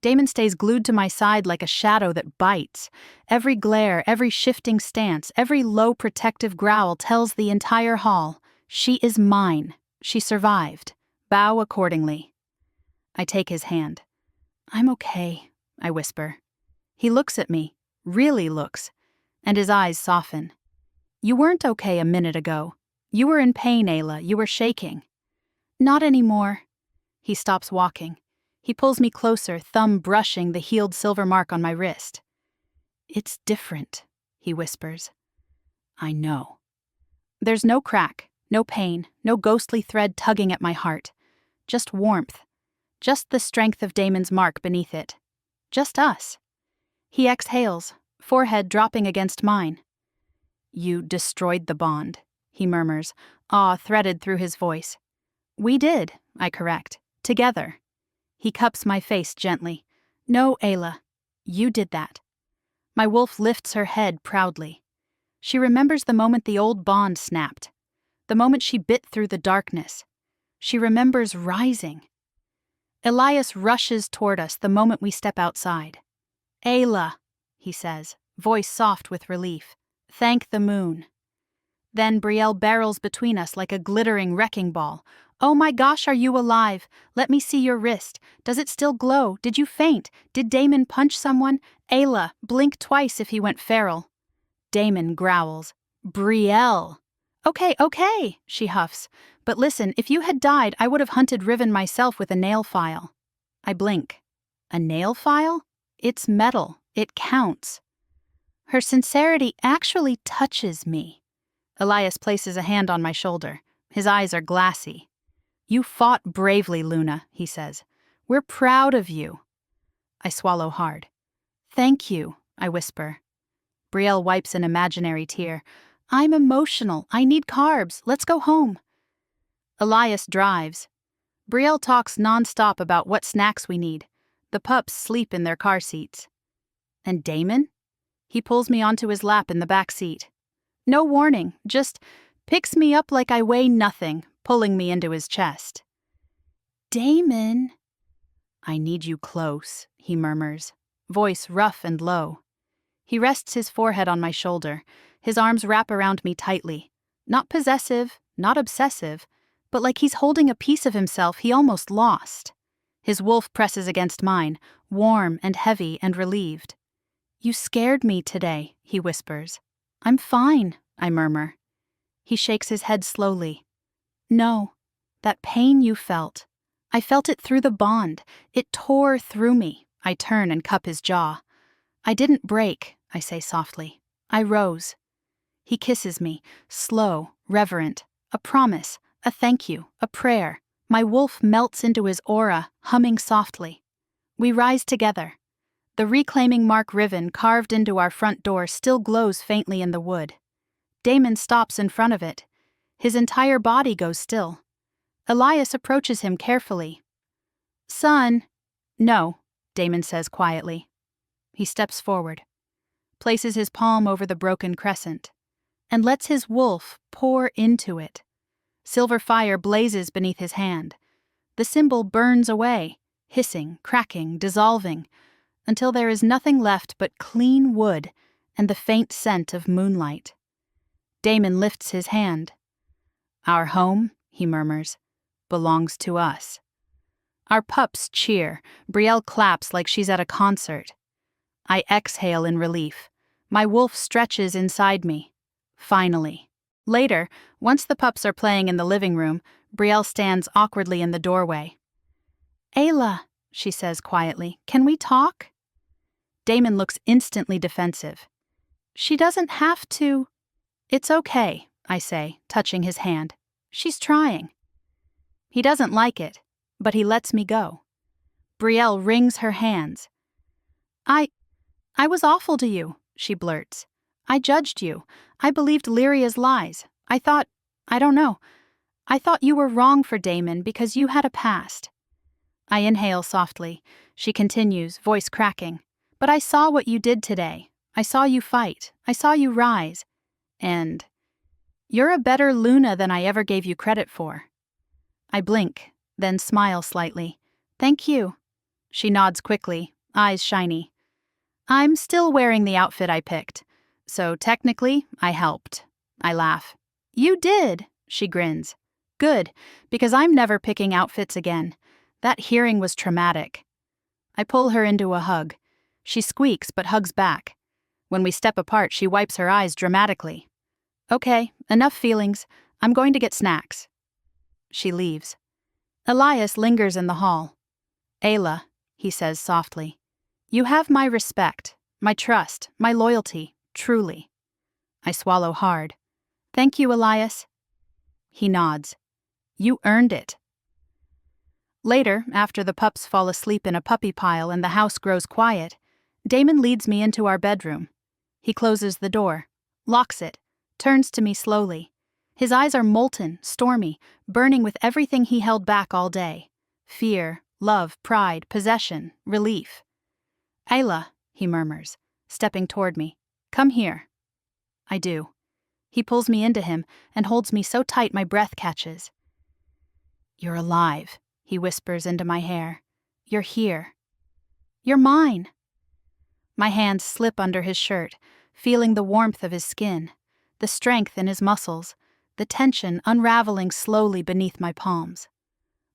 S1: Damon stays glued to my side like a shadow that bites. Every glare, every shifting stance, every low protective growl tells the entire hall, she is mine. She survived. Bow accordingly. I take his hand. I'm okay, I whisper. He looks at me, really looks, and his eyes soften. You weren't okay a minute ago. You were in pain, Ayla. You were shaking. Not anymore. He stops walking. He pulls me closer, thumb brushing the healed silver mark on my wrist. It's different, he whispers. I know. There's no crack, no pain, no ghostly thread tugging at my heart. Just warmth. Just the strength of Damon's mark beneath it. Just us. He exhales, forehead dropping against mine. You destroyed the bond, he murmurs, awe threaded through his voice. We did, I correct. Together. He cups my face gently. No, Ayla, you did that. My wolf lifts her head proudly. She remembers the moment the old bond snapped, the moment she bit through the darkness. She remembers rising. Elias rushes toward us the moment we step outside. Ayla, he says, voice soft with relief. Thank the moon. Then Brielle barrels between us like a glittering wrecking ball. Oh my gosh, are you alive? Let me see your wrist. Does it still glow? Did you faint? Did Damon punch someone? Ayla, blink twice if he went feral. Damon growls. Brielle. Okay, she huffs. But listen, if you had died, I would have hunted Riven myself with a nail file. I blink. A nail file? It's metal, It counts. Her sincerity actually touches me. Elias places a hand on my shoulder. His eyes are glassy. You fought bravely, Luna, he says. We're proud of you. I swallow hard. Thank you, I whisper. Brielle wipes an imaginary tear. I'm emotional. I need carbs. Let's go home. Elias drives. Brielle talks nonstop about what snacks we need. The pups sleep in their car seats. And Damon? He pulls me onto his lap in the back seat. No warning, just picks me up like I weigh nothing, pulling me into his chest. Damon. I need you close, he murmurs, voice rough and low. He rests his forehead on my shoulder. His arms wrap around me tightly. Not possessive, not obsessive, but like he's holding a piece of himself he almost lost. His wolf presses against mine, warm and heavy and relieved. You scared me today, he whispers. I'm fine, I murmur. He shakes his head slowly. No, that pain you felt. I felt it through the bond. It tore through me. I turn and cup his jaw. I didn't break, I say softly. I rose. He kisses me, slow, reverent, a promise, a thank you, a prayer. My wolf melts into his aura, humming softly. We rise together. The reclaiming mark Riven carved into our front door still glows faintly in the wood. Damon stops in front of it. His entire body goes still. Elias approaches him carefully. Son. No, Damon says quietly. He steps forward, places his palm over the broken crescent, and lets his wolf pour into it. Silver fire blazes beneath his hand. The symbol burns away, hissing, cracking, dissolving, until there is nothing left but clean wood and the faint scent of moonlight. Damon lifts his hand. Our home, he murmurs, belongs to us. Our pups cheer. Brielle claps like she's at a concert. I exhale in relief. My wolf stretches inside me. Finally. Later, once the pups are playing in the living room, Brielle stands awkwardly in the doorway. Ayla, she says quietly, can we talk? Damon looks instantly defensive. She doesn't have to. It's okay, I say, touching his hand. She's trying. He doesn't like it, but he lets me go. Brielle wrings her hands. I was awful to you, she blurts. I judged you. I believed Lyria's lies. I thought you were wrong for Damon because you had a past. I inhale softly. She continues, voice cracking. But I saw what you did today. I saw you fight. I saw you rise. And you're a better Luna than I ever gave you credit for. I blink, then smile slightly. Thank you. She nods quickly, eyes shiny. I'm still wearing the outfit I picked, so technically I helped. I laugh. You did, she grins. Good, because I'm never picking outfits again. That hearing was traumatic. I pull her into a hug. She squeaks but hugs back. When we step apart, she wipes her eyes dramatically. Okay, enough feelings. I'm going to get snacks. She leaves. Elias lingers in the hall. Ayla, he says softly, you have my respect, my trust, my loyalty, truly. I swallow hard. Thank you, Elias. He nods. You earned it. Later, after the pups fall asleep in a puppy pile and the house grows quiet, Damon leads me into our bedroom. He closes the door, locks it, turns to me slowly. His eyes are molten, stormy, burning with everything he held back all day. Fear, love, pride, possession, relief. Ayla, he murmurs, stepping toward me. Come here. I do. He pulls me into him and holds me so tight my breath catches. You're alive, he whispers into my hair. You're here. You're mine. My hands slip under his shirt, feeling the warmth of his skin, the strength in his muscles, the tension unraveling slowly beneath my palms.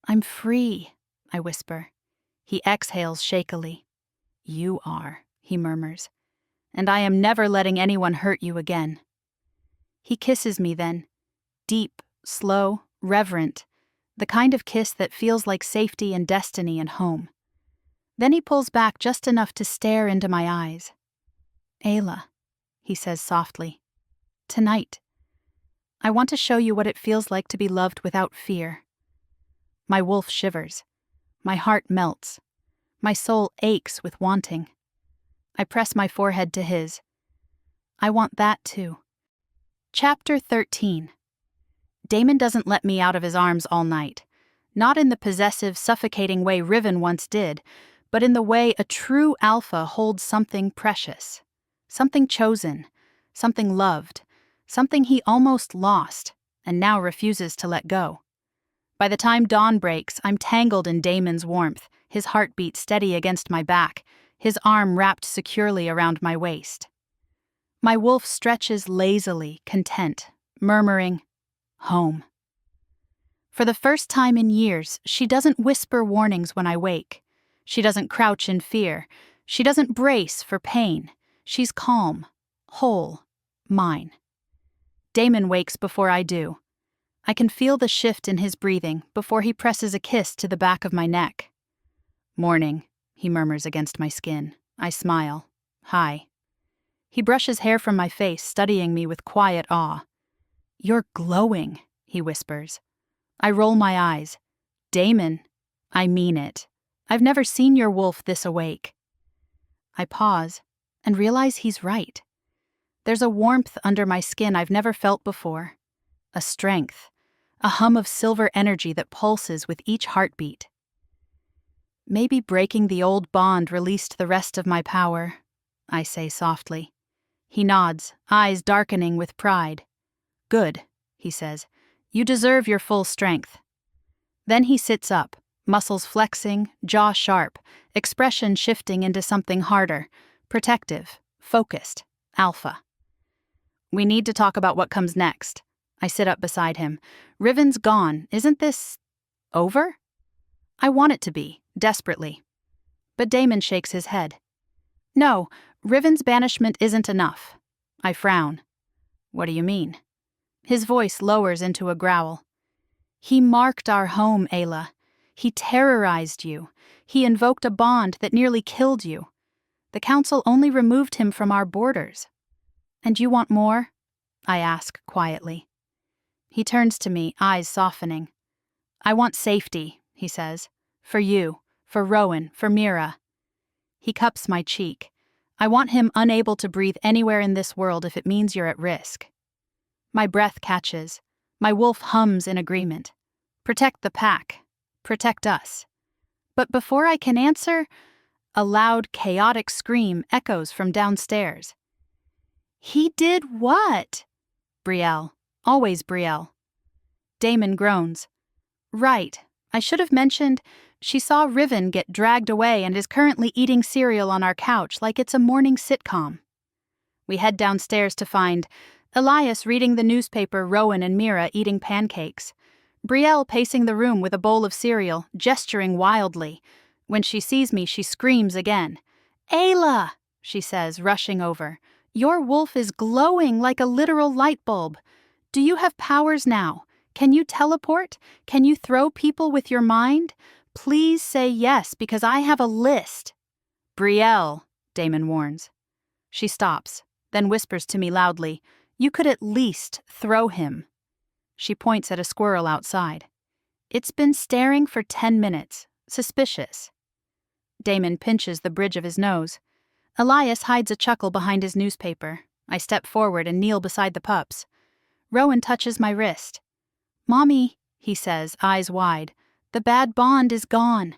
S1: I'm free, I whisper. He exhales shakily. You are, he murmurs, and I am never letting anyone hurt you again. He kisses me then, deep, slow, reverent, the kind of kiss that feels like safety and destiny and home. Then he pulls back just enough to stare into my eyes. "Ayla," he says softly, "tonight, I want to show you what it feels like to be loved without fear." My wolf shivers. My heart melts. My soul aches with wanting. I press my forehead to his. I want that too. Chapter 13. Damon doesn't let me out of his arms all night. Not in the possessive, suffocating way Riven once did, but in the way a true alpha holds something precious. Something chosen. Something loved. Something he almost lost, and now refuses to let go. By the time dawn breaks, I'm tangled in Damon's warmth, his heartbeat steady against my back, his arm wrapped securely around my waist. My wolf stretches lazily, content, murmuring, "Home." For the first time in years, she doesn't whisper warnings when I wake. She doesn't crouch in fear. She doesn't brace for pain. She's calm, whole, mine. Damon wakes before I do. I can feel the shift in his breathing before he presses a kiss to the back of my neck. "Morning," he murmurs against my skin. I smile. "Hi." He brushes hair from my face, studying me with quiet awe. "You're glowing," he whispers. I roll my eyes. "Damon, I mean it. I've never seen your wolf this awake." I pause and realize he's right. There's a warmth under my skin I've never felt before. A strength. A hum of silver energy that pulses with each heartbeat. "Maybe breaking the old bond released the rest of my power," I say softly. He nods, eyes darkening with pride. "Good," he says. "You deserve your full strength." Then he sits up, muscles flexing, jaw sharp, expression shifting into something harder, protective, focused, alpha. "We need to talk about what comes next." I sit up beside him. "Riven's gone. Isn't this over?" I want it to be, desperately. But Damon shakes his head. "No, Riven's banishment isn't enough." I frown. "What do you mean?" His voice lowers into a growl. "He marked our home, Ayla. He terrorized you. He invoked a bond that nearly killed you. The council only removed him from our borders." "And you want more?" I ask quietly. He turns to me, eyes softening. "I want safety," he says. "For you, for Rowan, for Mira." He cups my cheek. "I want him unable to breathe anywhere in this world if it means you're at risk." My breath catches. My wolf hums in agreement. "Protect the pack. Protect us." But before I can answer, a loud, chaotic scream echoes from downstairs. "He did what?" Brielle. Always Brielle. Damon groans. "Right. I should have mentioned she saw Riven get dragged away and is currently eating cereal on our couch like it's a morning sitcom." We head downstairs to find Elias reading the newspaper, Rowan and Mira eating pancakes. Brielle pacing the room with a bowl of cereal, gesturing wildly. When she sees me, she screams again. "Ayla," she says, rushing over. "Your wolf is glowing like a literal light bulb. Do you have powers now? Can you teleport? Can you throw people with your mind? Please say yes, because I have a list." "Brielle," Damon warns. She stops, then whispers to me loudly, "You could at least throw him." She points at a squirrel outside. "It's been staring for 10 minutes. Suspicious." Damon pinches the bridge of his nose. Elias hides a chuckle behind his newspaper. I step forward and kneel beside the pups. Rowan touches my wrist. "Mommy," he says, eyes wide, "the bad bond is gone."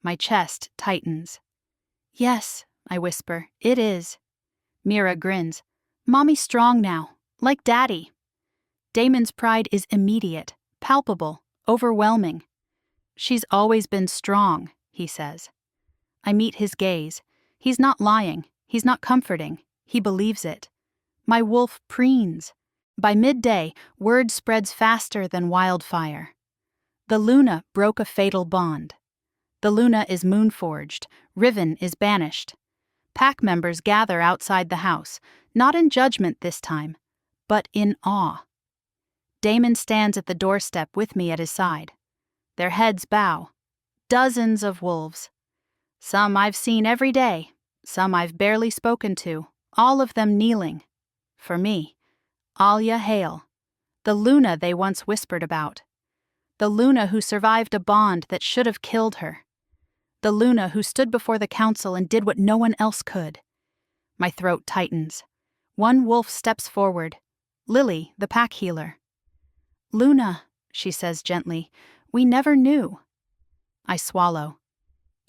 S1: My chest tightens. "Yes," I whisper, "it is." Mira grins. "Mommy's strong now, like Daddy." Damon's pride is immediate, palpable, overwhelming. "She's always been strong," he says. I meet his gaze. He's not lying. He's not comforting. He believes it. My wolf preens. By midday, word spreads faster than wildfire. The Luna broke a fatal bond. The Luna is moon-forged. Riven is banished. Pack members gather outside the house, not in judgment this time, but in awe. Damon stands at the doorstep with me at his side. Their heads bow. Dozens of wolves. Some I've seen every day, some I've barely spoken to, all of them kneeling. For me, Ayla Hale, the Luna they once whispered about. The Luna who survived a bond that should have killed her. The Luna who stood before the council and did what no one else could. My throat tightens. One wolf steps forward. Lily, the pack healer. "Luna," she says gently, "we never knew." I swallow.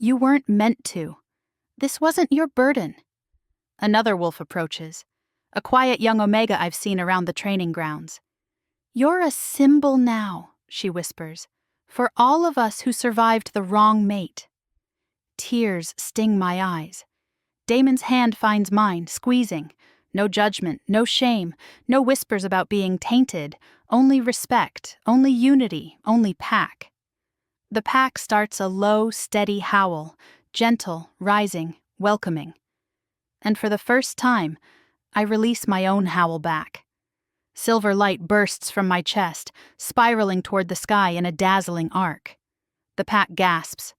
S1: "You weren't meant to. This wasn't your burden." Another wolf approaches. A quiet young Omega I've seen around the training grounds. "You're a symbol now," she whispers, "for all of us who survived the wrong mate." Tears sting my eyes. Damon's hand finds mine, squeezing. No judgment, no shame, no whispers about being tainted, only respect, only unity, only pack. The pack starts a low, steady howl, gentle, rising, welcoming. And for the first time, I release my own howl back. Silver light bursts from my chest, spiraling toward the sky in a dazzling arc. The pack gasps.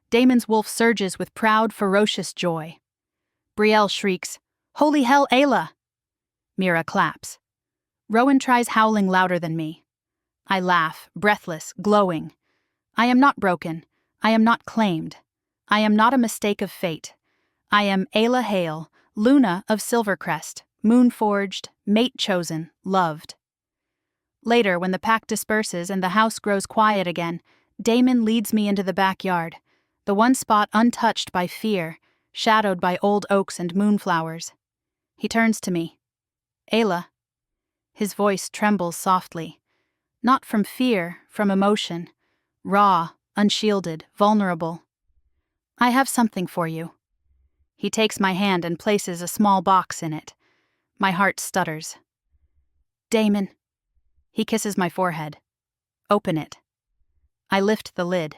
S1: Damon's wolf surges with proud, ferocious joy. Brielle shrieks, "Holy hell, Ayla!" Mira claps. Rowan tries howling louder than me. I laugh, breathless, glowing. I am not broken. I am not claimed. I am not a mistake of fate. I am Ayla Hale, Luna of Silvercrest, moon-forged, mate-chosen, loved. Later, when the pack disperses and the house grows quiet again, Damon leads me into the backyard, the one spot untouched by fear, shadowed by old oaks and moonflowers. He turns to me. "Ayla." His voice trembles softly. Not from fear, from emotion. Raw, unshielded, vulnerable. "I have something for you." He takes my hand and places a small box in it. My heart stutters. "Damon." He kisses my forehead. "Open it." I lift the lid.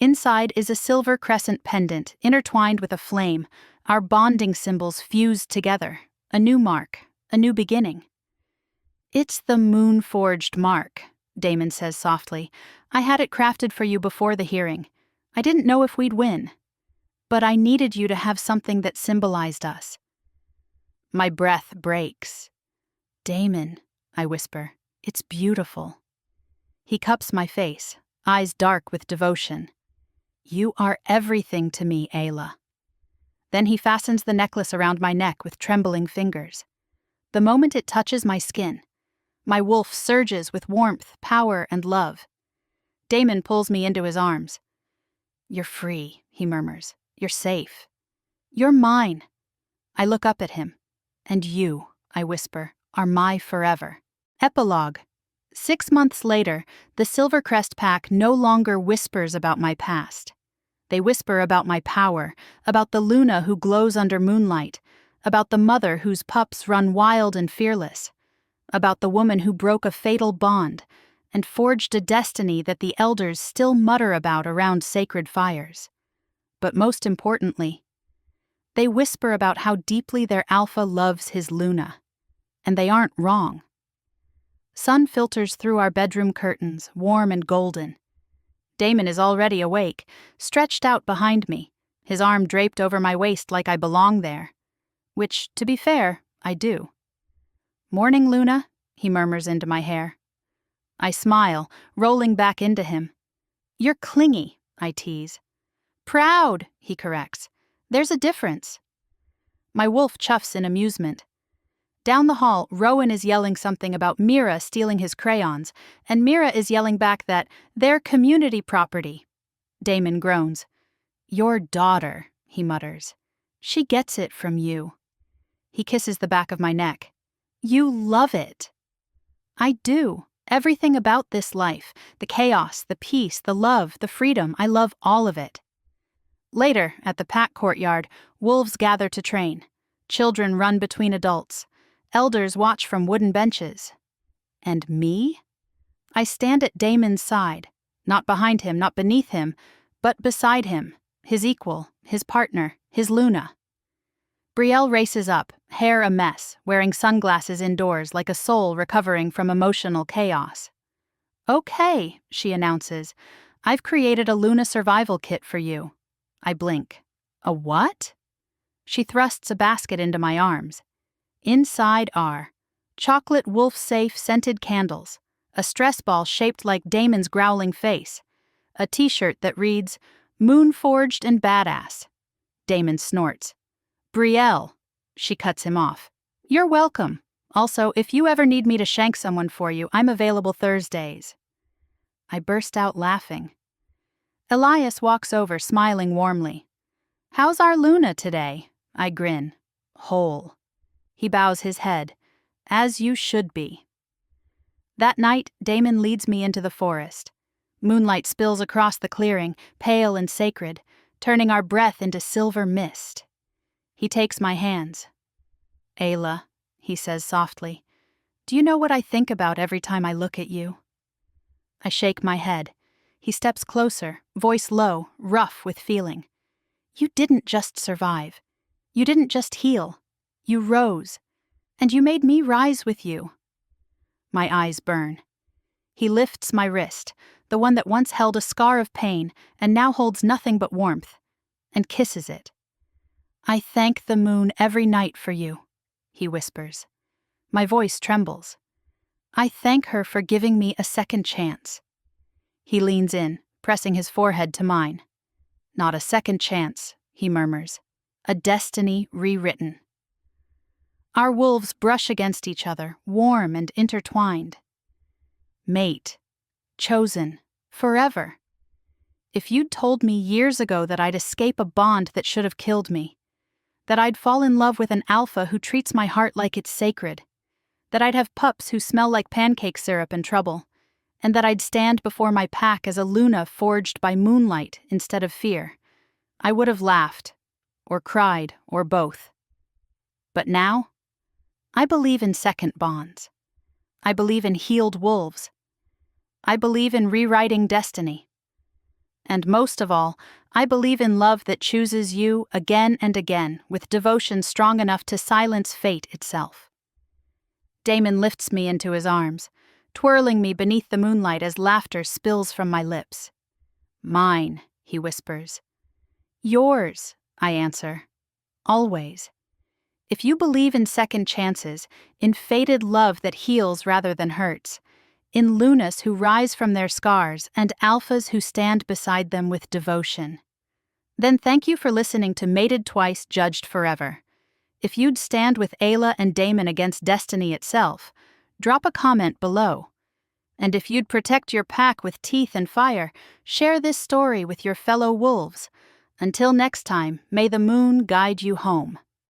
S1: Inside is a silver crescent pendant intertwined with a flame, our bonding symbols fused together, a new mark, a new beginning. "It's the moon-forged mark," Damon says softly. "I had it crafted for you before the hearing. I didn't know if we'd win. But I needed you to have something that symbolized us." My breath breaks. "Damon," I whisper, "it's beautiful." He cups my face, eyes dark with devotion. "You are everything to me, Ayla." Then he fastens the necklace around my neck with trembling fingers. The moment it touches my skin, my wolf surges with warmth, power, and love. Damon pulls me into his arms. "You're free," he murmurs. "You're safe. You're mine." I look up at him. "And you," I whisper, "are my forever." Epilogue. 6 months later, the Silvercrest pack no longer whispers about my past. They whisper about my power, about the Luna who glows under moonlight, about the mother whose pups run wild and fearless, about the woman who broke a fatal bond and forged a destiny that the elders still mutter about around sacred fires. But most importantly, they whisper about how deeply their alpha loves his Luna. And they aren't wrong. Sun filters through our bedroom curtains, warm and golden. Damon is already awake, stretched out behind me, his arm draped over my waist like I belong there. Which, to be fair, I do. "Morning, Luna," he murmurs into my hair. I smile, rolling back into him. "You're clingy," I tease. "Proud," he corrects. "There's a difference." My wolf chuffs in amusement. Down the hall, Rowan is yelling something about Mira stealing his crayons, and Mira is yelling back that they're community property. Damon groans. "Your daughter," he mutters. "She gets it from you." He kisses the back of my neck. "You love it." "I do. Everything about this life, the chaos, the peace, the love, the freedom, I love all of it." Later, at the pack courtyard, wolves gather to train. Children run between adults. Elders watch from wooden benches. And me? I stand at Damon's side, not behind him, not beneath him, but beside him, his equal, his partner, his Luna. Brielle races up, hair a mess, wearing sunglasses indoors like a soul recovering from emotional chaos. "Okay," she announces, "I've created a Luna survival kit for you." I blink. A what? She thrusts a basket into my arms. Inside are chocolate wolf-safe scented candles, a stress ball shaped like Damon's growling face, a t-shirt that reads, "Moon-forged and badass." Damon snorts. "Brielle." She cuts him off. "You're welcome. Also, if you ever need me to shank someone for you, I'm available Thursdays." I burst out laughing. Elias walks over, smiling warmly. "How's our Luna today?" I grin. "Whole." He bows his head. "As you should be." That night, Damon leads me into the forest. Moonlight spills across the clearing, pale and sacred, turning our breath into silver mist. He takes my hands. "Ayla," he says softly, "do you know what I think about every time I look at you?" I shake my head. He steps closer, voice low, rough with feeling. "You didn't just survive. You didn't just heal. You rose. And you made me rise with you." My eyes burn. He lifts my wrist, the one that once held a scar of pain and now holds nothing but warmth, and kisses it. "I thank the moon every night for you," he whispers. My voice trembles. "I thank her for giving me a second chance." He leans in, pressing his forehead to mine. "Not a second chance," he murmurs. "A destiny rewritten." Our wolves brush against each other, warm and intertwined. Mate. Chosen. Forever. If you'd told me years ago that I'd escape a bond that should have killed me, that I'd fall in love with an alpha who treats my heart like it's sacred, that I'd have pups who smell like pancake syrup in trouble, and that I'd stand before my pack as a Luna forged by moonlight instead of fear, I would have laughed, or cried, or both. But now, I believe in second bonds. I believe in healed wolves. I believe in rewriting destiny. And most of all, I believe in love that chooses you again and again with devotion strong enough to silence fate itself. Damon lifts me into his arms, twirling me beneath the moonlight as laughter spills from my lips. "Mine," he whispers. "Yours," I answer. "Always." If you believe in second chances, in fated love that heals rather than hurts, in Lunas who rise from their scars and alphas who stand beside them with devotion, then thank you for listening to Mated Twice, Judged Forever. If you'd stand with Ayla and Damon against destiny itself, drop a comment below. And if you'd protect your pack with teeth and fire, share this story with your fellow wolves. Until next time, may the moon guide you home.